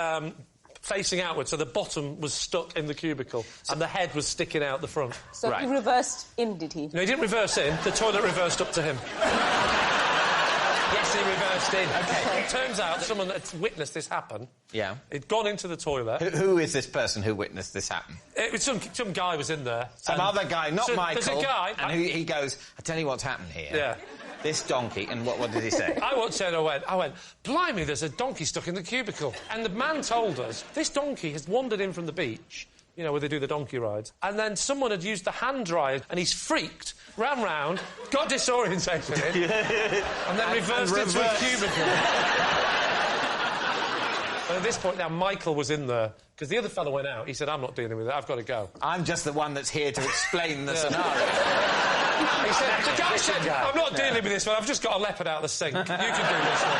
Speaker 24: facing outwards, so the bottom was stuck in the cubicle, and the head was sticking out the front.
Speaker 18: So he reversed in, did he?
Speaker 24: No, he didn't reverse in. The toilet reversed up to him. Yes, he reversed in.
Speaker 4: OK.
Speaker 24: It turns out someone had witnessed this happen.
Speaker 4: Yeah.
Speaker 24: He'd gone into the toilet.
Speaker 4: Who is this person who witnessed this happen?
Speaker 24: It was some guy was in there.
Speaker 4: Some other guy, not Michael.
Speaker 24: There's a guy...
Speaker 4: And he goes, I tell you what's happened here.
Speaker 24: Yeah.
Speaker 4: This donkey, and what did he say?
Speaker 24: I walked in and I went, blimey, there's a donkey stuck in the cubicle. And the man told us, this donkey has wandered in from the beach, you know, where they do the donkey rides, and then someone had used the hand dryer, and he's freaked, ran round, got disorientated, and then reversed into a cubicle. And at this point now, Michael was in there, because the other fellow went out. He said, I'm not dealing with it, I've got to go.
Speaker 4: I'm just the one that's here to explain the scenario.
Speaker 24: He said, the guy said, I'm not dealing with this one, I've just got a leopard out of the sink. You can do this one.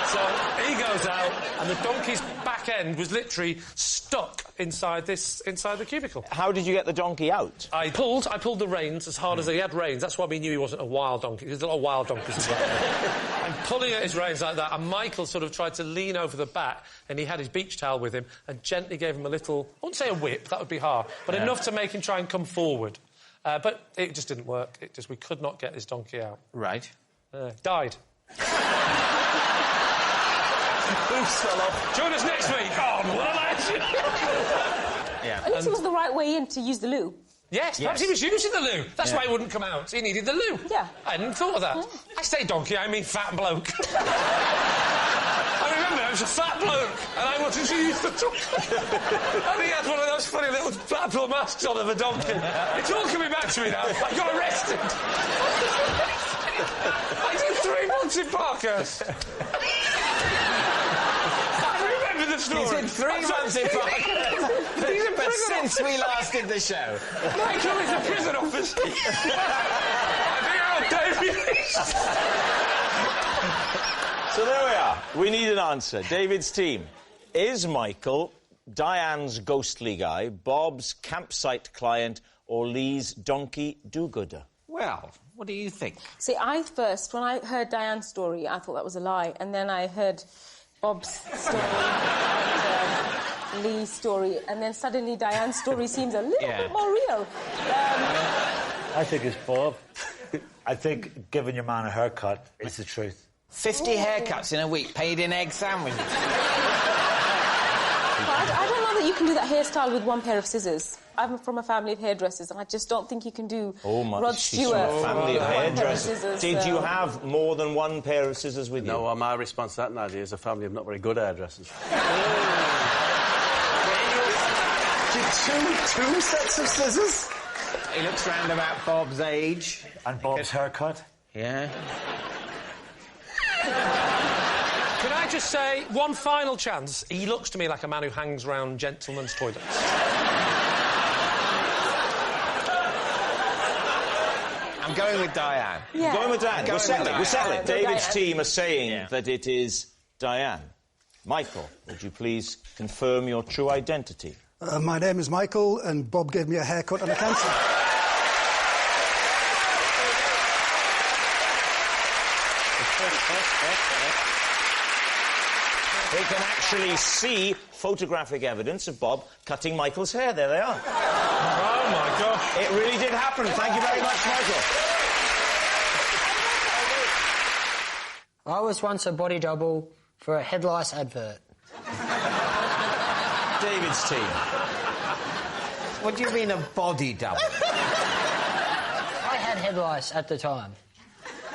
Speaker 24: So he goes out, and the donkey's back end was literally stuck inside the cubicle.
Speaker 15: How did you get the donkey out?
Speaker 24: I pulled the reins as hard as he had reins. That's why we knew he wasn't a wild donkey. There's a lot of wild donkeys as well. I'm pulling at his reins like that, and Michael sort of tried to lean over the back, and he had his beach towel with him, and gently gave him a little, I wouldn't say a whip, that would be hard, but enough to make him try and come forward. But it just didn't work. We could not get this donkey out.
Speaker 4: Right.
Speaker 24: Died.
Speaker 15: Boots fell off.
Speaker 24: Join us next week on
Speaker 18: At least it was the right way in to use the loo.
Speaker 24: Yes, perhaps he was using the loo. That's why he wouldn't come out. He needed the loo.
Speaker 18: Yeah.
Speaker 24: I hadn't thought of that. Yeah. I say donkey, I mean fat bloke. I remember I was a fat bloke, and I wanted to use the donkey. And he had one of those funny little Blackpool masks on of a donkey. It's all coming back to me now. I got arrested. I did 3 months in Parkhurst. The story.
Speaker 4: He's in 3 months in Parkhurst. But since we last did the show.
Speaker 24: Michael is a prison officer. David.
Speaker 15: So there we are. We need an answer. David's team. Is Michael Diane's ghostly guy, Bob's campsite client, or Lee's donkey do-gooder?
Speaker 4: Well, what do you think?
Speaker 18: See, when I heard Diane's story, I thought that was a lie, and then I heard Bob's story, and, Lee's story, and then suddenly Diane's story seems a little bit more real.
Speaker 9: I think it's Bob. I think giving your man a haircut is the truth.
Speaker 4: 50 haircuts in a week, paid in egg sandwiches.
Speaker 18: I don't know that you can do that hairstyle with one pair of scissors. I'm from a family of hairdressers, and I just don't think you can do Rod Stewart.
Speaker 15: Family of hairdressers. Did you have more than one pair of scissors with you?
Speaker 20: No, my response to that, Nadia, is a family of not very good hairdressers. Two sets of scissors?
Speaker 4: He looks round about Bob's age.
Speaker 9: And Bob's haircut?
Speaker 4: Yeah.
Speaker 24: Can I just say, one final chance? He looks to me like a man who hangs round gentlemen's toilets.
Speaker 4: I'm going with Diane.
Speaker 15: Yeah. Going with Diane. We're settling. David's team are saying that it is Diane. Michael, would you please confirm your true identity?
Speaker 19: My name is Michael, and Bob gave me a haircut and a cancer.
Speaker 15: They can actually see photographic evidence of Bob cutting Michael's hair. There they are.
Speaker 21: Oh, my gosh.
Speaker 15: It really did happen. Thank you very much, Michael.
Speaker 1: I was once a body double for a head lice advert.
Speaker 15: David's team.
Speaker 4: What do you mean a body double?
Speaker 1: I had head lice at the time.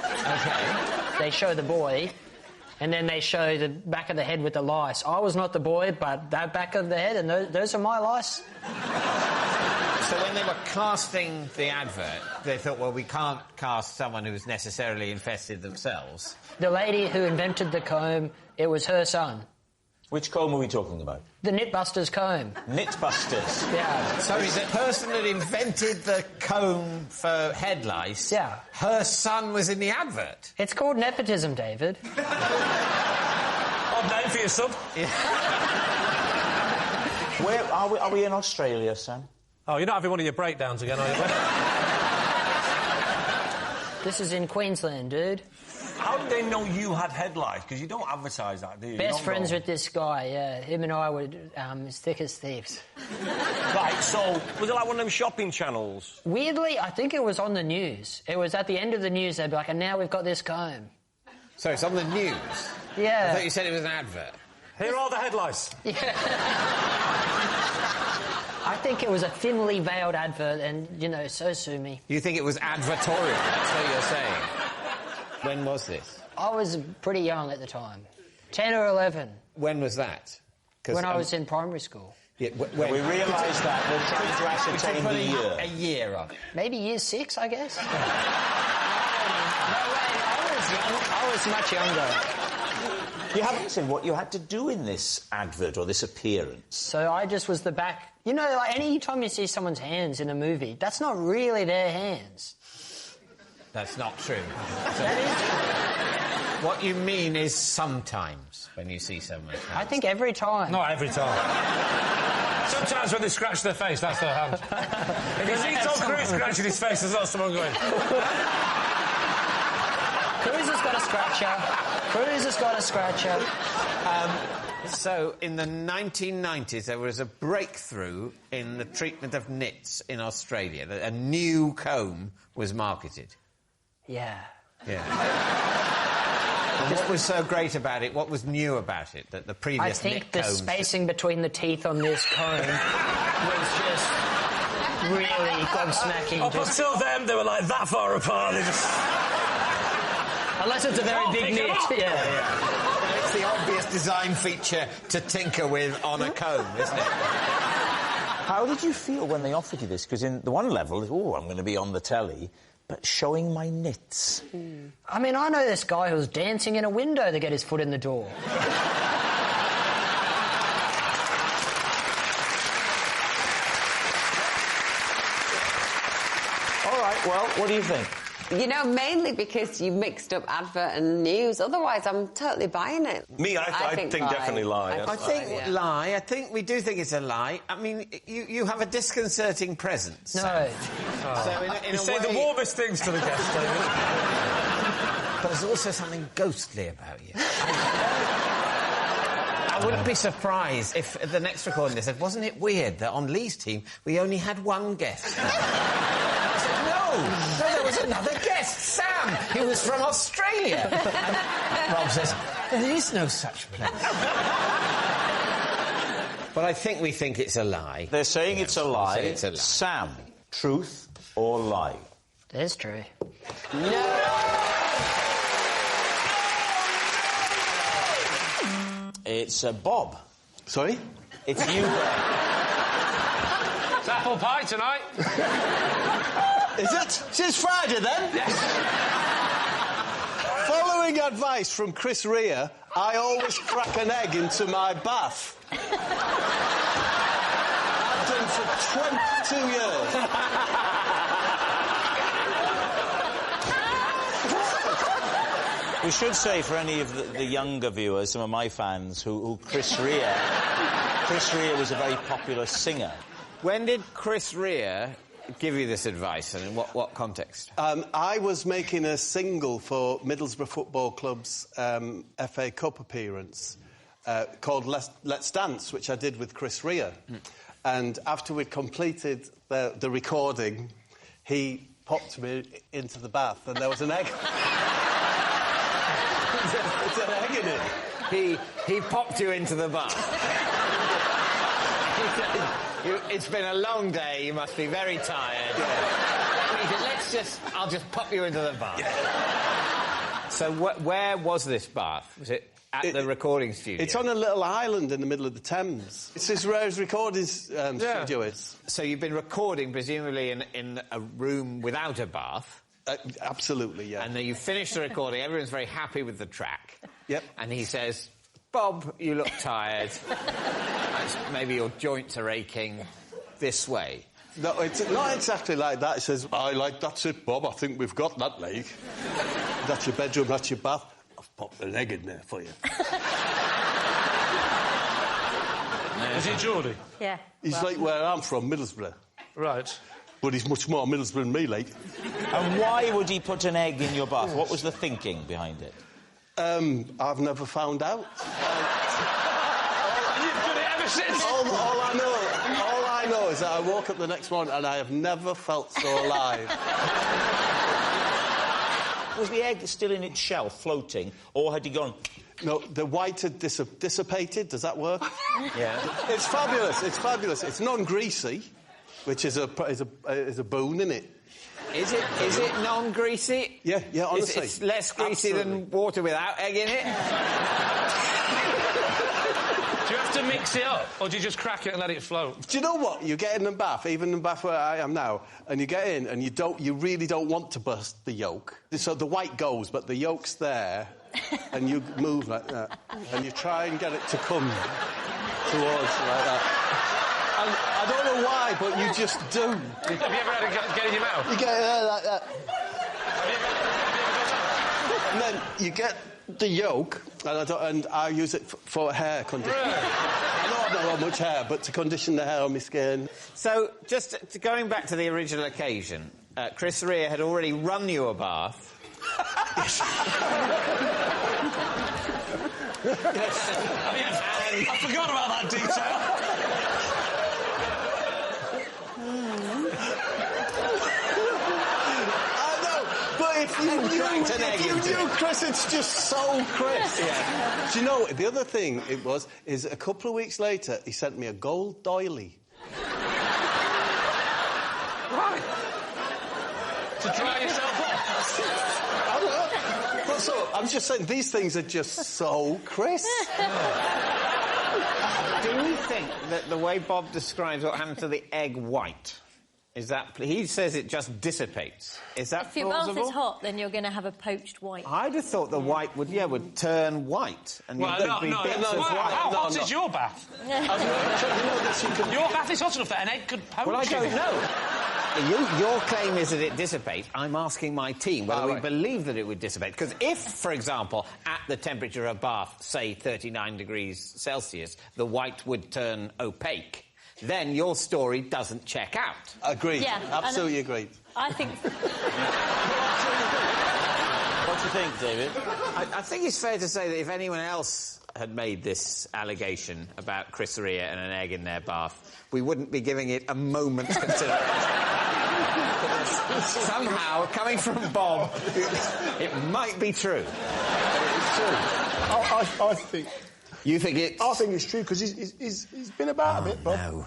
Speaker 4: Okay.
Speaker 1: They show the boy, and then they show the back of the head with the lice. I was not the boy, but that back of the head, and those are my lice.
Speaker 4: So when they were casting the advert, they thought, well, we can't cast someone who's necessarily infested themselves.
Speaker 1: The lady who invented the comb, it was her son.
Speaker 15: Which comb are we talking about?
Speaker 1: The Knitbusters comb.
Speaker 15: Knitbusters?
Speaker 1: Yeah.
Speaker 4: So the person that invented the comb for head lice, her son was in the advert?
Speaker 1: It's called nepotism, David.
Speaker 21: Odd name for your son.
Speaker 15: Where are we in Australia, Sam?
Speaker 21: Oh, you're not having one of your breakdowns again, are you?
Speaker 1: This is in Queensland, dude.
Speaker 3: How did they know you had head lice? Because you don't advertise that, do you?
Speaker 1: Best friends with this guy, yeah. Him and I were as thick as thieves.
Speaker 3: Right, so was it like one of them shopping channels?
Speaker 1: Weirdly, I think it was on the news. It was at the end of the news, they'd be like, and now we've got this comb.
Speaker 4: So it's on the news?
Speaker 1: Yeah.
Speaker 4: I thought you said it was an advert.
Speaker 21: Here are the head lice.
Speaker 1: Yeah. I think it was a thinly veiled advert, and, you know, so sue me.
Speaker 4: You think it was advertorial? That's what you're saying. When was this?
Speaker 1: I was pretty young at the time. 10 or 11.
Speaker 4: When was that?
Speaker 1: When I was in primary school.
Speaker 4: Yeah,
Speaker 15: when we realised that, we're trying to ascertain the year.
Speaker 4: A year on.
Speaker 1: Maybe year 6, I guess. No way, I was much younger.
Speaker 15: You haven't said what you had to do in this advert or this appearance.
Speaker 1: So I just was the back... You know, like, any time you see someone's hands in a movie, that's not really their hands.
Speaker 4: That's not true. What you mean is sometimes when you see someone.
Speaker 1: I think every time.
Speaker 21: Not every time. Sometimes when they scratch their face, that's their hand. If you see Tom Cruise scratching his face, there's not someone going...
Speaker 1: Cruise has got a scratcher. Cruise has got a scratcher.
Speaker 4: So, in the 1990s, there was a breakthrough in the treatment of nits in Australia. A new comb was marketed.
Speaker 1: Yeah.
Speaker 4: Yeah. And what was so great about it? What was new about it? That the previous
Speaker 1: I think
Speaker 4: nit
Speaker 1: the
Speaker 4: combs...
Speaker 1: spacing between the teeth on this comb was just really gobsmacking.
Speaker 21: Up until then, they were like that far apart. They just...
Speaker 1: Unless it's a very big nit.
Speaker 4: Yeah. It's the obvious design feature to tinker with on a comb, isn't it?
Speaker 15: How did you feel when they offered you this? Because in the one level, I'm going to be on the telly, but showing my nits.
Speaker 1: I mean, I know this guy who's dancing in a window to get his foot in the door.
Speaker 15: All right, well, what do you think?
Speaker 5: You know, mainly because you mixed up advert and news. Otherwise, I'm totally buying it.
Speaker 3: Me, I think definitely lie.
Speaker 4: I think lie. I think we do think it's a lie. I mean, you have a disconcerting presence.
Speaker 1: No.
Speaker 4: So in
Speaker 21: you
Speaker 4: a
Speaker 21: say
Speaker 4: way...
Speaker 21: the warmest things to the guests, David.
Speaker 4: But there's also something ghostly about you. I wouldn't be surprised if at the next recording they said, wasn't it weird that on Lee's team we only had one guest? No, there was another guest, Sam, who was from Australia. And Rob says, there is no such place. But I think we think it's a lie.
Speaker 15: They're saying it's a lie.
Speaker 4: It's a lie.
Speaker 15: Sam, truth or lie?
Speaker 1: That's true.
Speaker 15: No! It's Bob.
Speaker 20: Sorry?
Speaker 15: It's you, Bob.
Speaker 21: It's apple pie tonight.
Speaker 20: Is it? Since Friday, then?
Speaker 21: Yes.
Speaker 20: Following advice from Chris Rea, I always crack an egg into my bath. I've done for 22 years.
Speaker 15: We should say for any of the younger viewers, some of my fans, who Chris Rea was a very popular singer.
Speaker 4: When did Chris Rea give you this advice, and in what context?
Speaker 20: I was making a single for Middlesbrough Football Club's FA Cup appearance, called Let's Dance, which I did with Chris Rea. And after we'd completed the recording, he popped me into the bath, and there was an egg. It's an egg in it.
Speaker 4: He popped you into the bath. It's been a long day. You must be very tired. I'll just pop you into the bath. Yeah. So where was this bath? Was it at the recording studio?
Speaker 20: It's on a little island in the middle of the Thames. It's as rare as recording studio is.
Speaker 4: So you've been recording, presumably, in a room without a bath?
Speaker 20: Absolutely, yeah.
Speaker 4: And then you finish the recording, everyone's very happy with the track.
Speaker 20: Yep.
Speaker 4: And he says, Bob, you look tired. Maybe your joints are aching. This way.
Speaker 20: No, it's not exactly like that. He says, that's it, Bob. I think we've got that leg. That's your bedroom, that's your bath. I've popped an egg in there for you.
Speaker 21: Is he Geordie?
Speaker 6: Yeah.
Speaker 20: He's like where I'm from, Middlesbrough.
Speaker 21: Right.
Speaker 20: But he's much more Middlesbrough than me, like.
Speaker 15: And why would he put an egg in your bath? What was the thinking behind it?
Speaker 20: I've never found out.
Speaker 21: You've done it ever since.
Speaker 20: All I know is that I woke up the next morning and I have never felt so alive.
Speaker 15: Was the egg still in its shell, floating, or had he gone...
Speaker 20: No, the white had dissipated. Does that work?
Speaker 15: Yeah.
Speaker 20: It's fabulous. It's fabulous. It's non-greasy, which is a boon, isn't it?
Speaker 4: Is it non-greasy?
Speaker 20: Yeah, honestly.
Speaker 4: It's less greasy than water without egg in it?
Speaker 21: Do you have to mix it up, or do you just crack it and let it float?
Speaker 20: Do you know what? You get in the bath, even in the bath where I am now, and you get in and you really don't want to burst the yolk. So the white goes, but the yolk's there, and you move like that, and you try and get it to come towards like that. And I don't know why, but you just do.
Speaker 21: Have you ever had it get in your mouth?
Speaker 20: You get it there like that. And then you get the yolk, and I use it for hair conditioning.
Speaker 21: Really?
Speaker 20: I don't know how much hair, but to condition the hair on my skin.
Speaker 4: So, just going back to the original occasion, Chris Rea had already run you a bath.
Speaker 21: Yes. I forgot about that detail.
Speaker 20: If you knew Chris, it's just so Chris. Yeah. Do you know, the other thing is a couple of weeks later, he sent me a gold doily.
Speaker 21: Right. To dry yourself off?
Speaker 20: I don't know. But so, I'm just saying, these things are just so Chris.
Speaker 4: Do you think that the way Bob describes what happened to the egg white... Is that... He says it just dissipates. Is that
Speaker 10: If your
Speaker 4: plausible?
Speaker 10: bath is hot, then you're going to have a poached white.
Speaker 4: I'd have thought the white would turn white. And
Speaker 21: Well, no. How hot is your bath? Your bath is hot enough that an egg could poach.
Speaker 4: Well, I don't know. Your claim is that it dissipates. I'm asking my team whether we believe that it would dissipate. Because if, for example, at the temperature of bath, say 39 degrees Celsius, the white would turn opaque, then your story doesn't check out.
Speaker 20: Agreed.
Speaker 10: Yeah,
Speaker 20: absolutely agreed.
Speaker 10: I think...
Speaker 15: What do you think, David?
Speaker 4: I think it's fair to say that if anyone else had made this allegation about Chris Rea and an egg in their bath, we wouldn't be giving it a moment's consideration. Somehow, coming from Bob, it might be true.
Speaker 20: It's true. I think...
Speaker 4: You think it's...
Speaker 7: I think it's true, because he's been about a bit, Bob.
Speaker 4: No.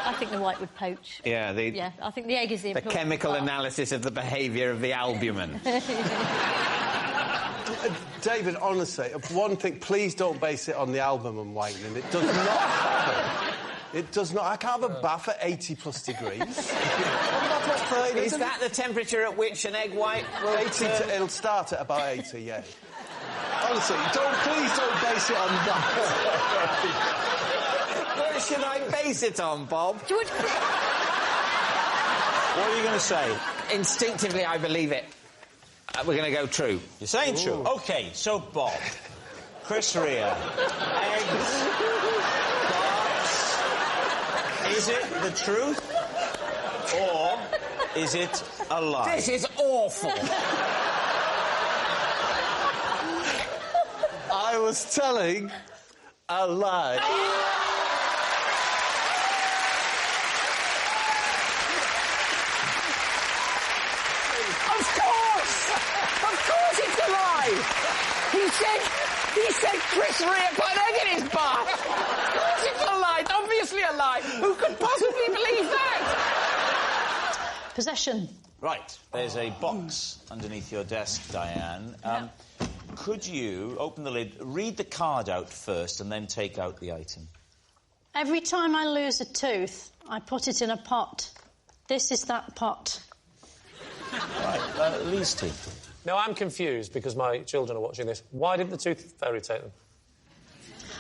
Speaker 10: I think the white would poach.
Speaker 4: Yeah,
Speaker 10: I think the egg is the important
Speaker 4: chemical
Speaker 10: part.
Speaker 4: analysis of the behaviour of the albumin.
Speaker 20: David, honestly, one thing, please don't base it on the albumin whitening. It does not happen. It does not. I can't have a bath at 80+ degrees.
Speaker 4: Is that the temperature at which an egg white will...
Speaker 20: It'll start at about 80, yeah. Honestly, please don't base it on that.
Speaker 4: What should I base it on, Bob?
Speaker 15: What are you going to say?
Speaker 4: Instinctively, I believe it. We're going to go true.
Speaker 15: You're saying true? OK, so, Bob, Chris Rea, eggs, darts, is it the truth, or is it a lie?
Speaker 4: This is awful.
Speaker 20: I was telling a lie.
Speaker 8: Of course it's a lie! He said Chris Rea put an egg in his bath! Of course it's a lie! It's obviously a lie! Who could possibly believe that?
Speaker 6: Possession.
Speaker 15: Right, there's a box underneath your desk, Diane. Could you open the lid, read the card out first, and then take out the item?
Speaker 6: Every time I lose a tooth, I put it in a pot. This is that pot.
Speaker 15: Right, Lee's teeth.
Speaker 24: Now, I'm confused because my children are watching this. Why didn't the tooth fairy take them?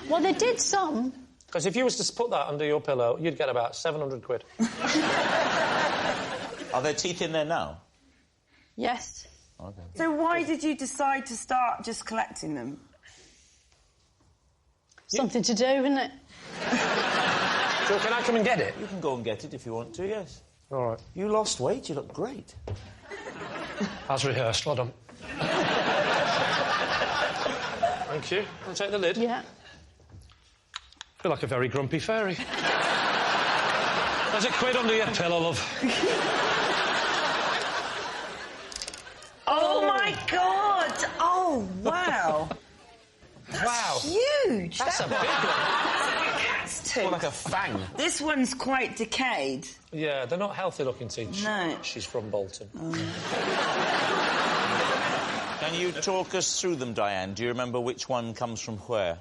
Speaker 6: Well, they did some.
Speaker 24: Because if you was to put that under your pillow, you'd get about 700 quid.
Speaker 15: Are there teeth in there now?
Speaker 6: Yes.
Speaker 15: Okay.
Speaker 17: So why did you decide to start just collecting them?
Speaker 6: Something to do, isn't it?
Speaker 24: So can I come and get it?
Speaker 15: You can go and get it if you want to, yes.
Speaker 24: All right.
Speaker 15: You lost weight, you look great.
Speaker 24: As rehearsed, well done. Thank you. I'll take the lid.
Speaker 6: Yeah.
Speaker 24: I feel like a very grumpy fairy. There's a quid under your pillow, love.
Speaker 17: Oh, my God! Oh, wow.
Speaker 24: Wow.
Speaker 17: Huge!
Speaker 24: That's a big one.
Speaker 17: Cat's tooth.
Speaker 24: More like a fang.
Speaker 17: This one's quite decayed.
Speaker 24: Yeah, they're not healthy-looking teeth.
Speaker 17: No.
Speaker 24: She's from Bolton.
Speaker 15: Can you talk us through them, Diane? Do you remember which one comes from where?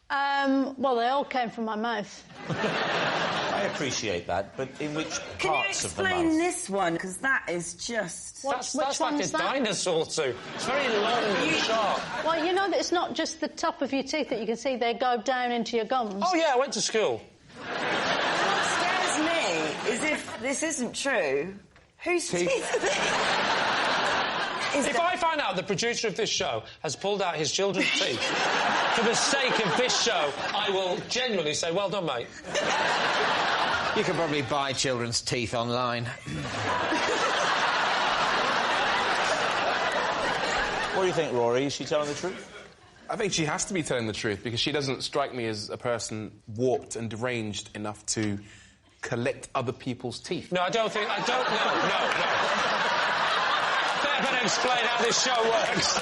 Speaker 6: Well, they all came from my mouth.
Speaker 15: I appreciate that, but in which
Speaker 17: Can you
Speaker 15: parts of the
Speaker 17: explain
Speaker 15: mouth?
Speaker 17: this one? Because that is just...
Speaker 24: That's like a dinosaur tooth. It's very long and sharp.
Speaker 6: Well, you know that it's not just the top of your teeth that you can see. They go down into your gums.
Speaker 24: Oh, yeah, I went to school.
Speaker 17: What scares me is if this isn't true, whose teeth are they?
Speaker 24: If I find out the producer of this show has pulled out his children's teeth for the sake of this show, I will genuinely say, well done, mate.
Speaker 4: You can probably buy children's teeth online.
Speaker 15: What do you think, Rory? Is she telling the truth?
Speaker 22: I think she has to be telling the truth because she doesn't strike me as a person warped and deranged enough to collect other people's teeth.
Speaker 24: No, I don't think... I don't... No. Better explain how this show works.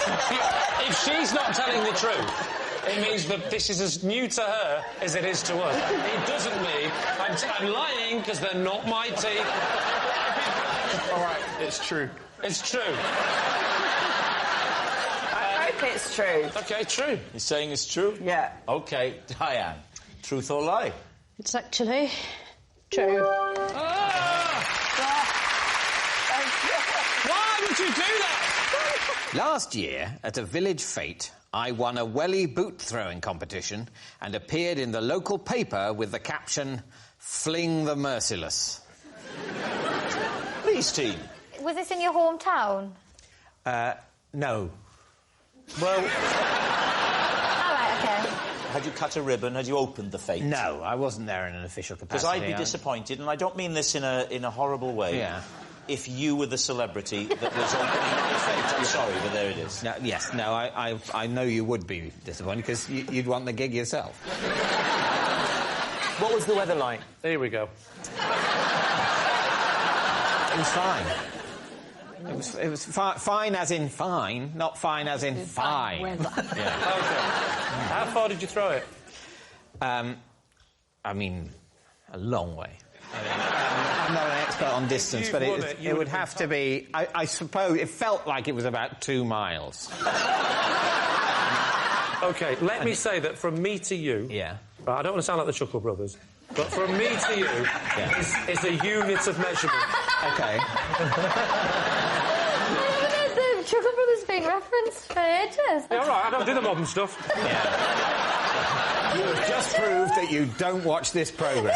Speaker 24: If she's not telling the truth, it means that this is as new to her as it is to us. It doesn't mean I'm lying because they're not my teeth.
Speaker 22: All right, it's true.
Speaker 24: It's true.
Speaker 17: I hope it's true.
Speaker 24: OK, true.
Speaker 15: You're saying it's true?
Speaker 17: Yeah.
Speaker 15: OK, Diane, truth or lie?
Speaker 6: It's actually true.
Speaker 24: Why would you do that?
Speaker 4: Last year, at a village fete, I won a welly boot throwing competition and appeared in the local paper with the caption, "Fling the Merciless."
Speaker 15: Please, team.
Speaker 10: Was this in your hometown?
Speaker 4: No.
Speaker 15: Well...
Speaker 10: All right, OK.
Speaker 15: Had you cut a ribbon? Had you opened the fete?
Speaker 4: No, I wasn't there in an official capacity.
Speaker 15: Because I'd be disappointed, and I don't mean this in a horrible way.
Speaker 4: Yeah.
Speaker 15: If you were the celebrity that was opening the fete. I'm sorry, but there it is.
Speaker 4: No, yes, no, I know you would be disappointed because you'd want the gig yourself.
Speaker 21: What was the weather like?
Speaker 24: Here we go.
Speaker 4: It was fine. It was fine as in fine, not fine as in fine.
Speaker 24: Yeah. OK. How far did you throw it?
Speaker 4: I mean, a long way. I'm not an expert on distance, but it would have to be... I suppose it felt like it was about 2 miles.
Speaker 24: OK, let me say that from me to you...
Speaker 4: Yeah.
Speaker 24: Right, I don't want to sound like the Chuckle Brothers, but from me to you is a unit of measurement.
Speaker 4: OK.
Speaker 10: The Chuckle Brothers being referenced for ages.
Speaker 24: Yeah, all right, I don't do the modern stuff.
Speaker 4: You have just proved that you don't watch this programme.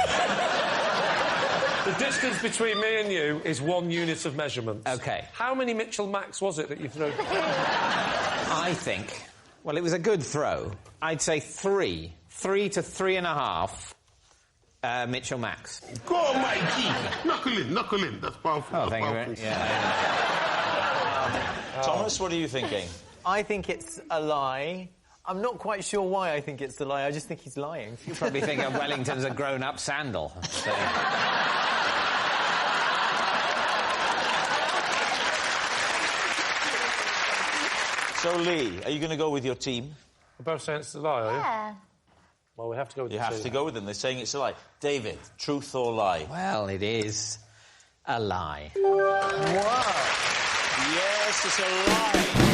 Speaker 24: The distance between me and you is 1 unit of measurement.
Speaker 4: OK.
Speaker 24: How many Mitchell Max was it that you threw?
Speaker 4: I think... Well, it was a good throw. I'd say 3. 3 to 3.5 Mitchell Max.
Speaker 7: Go on, Mikey! Knuckle in. That's powerful.
Speaker 4: Oh, thank you very much. Yeah.
Speaker 15: Thomas, what are you thinking?
Speaker 21: I think it's a lie.
Speaker 11: I'm not quite sure why I think it's a lie. I just think he's lying.
Speaker 4: You probably think of Wellington's a grown-up sandal.
Speaker 15: So, Lee, are you going to go with your team?
Speaker 24: We're both saying it's a lie, are you?
Speaker 10: Yeah.
Speaker 24: Well, we have to go with
Speaker 15: You
Speaker 24: the
Speaker 15: have
Speaker 24: team.
Speaker 15: to go with them. They're saying it's a lie. David, truth or lie?
Speaker 4: Well, it is a lie.
Speaker 15: Yes, it's a lie.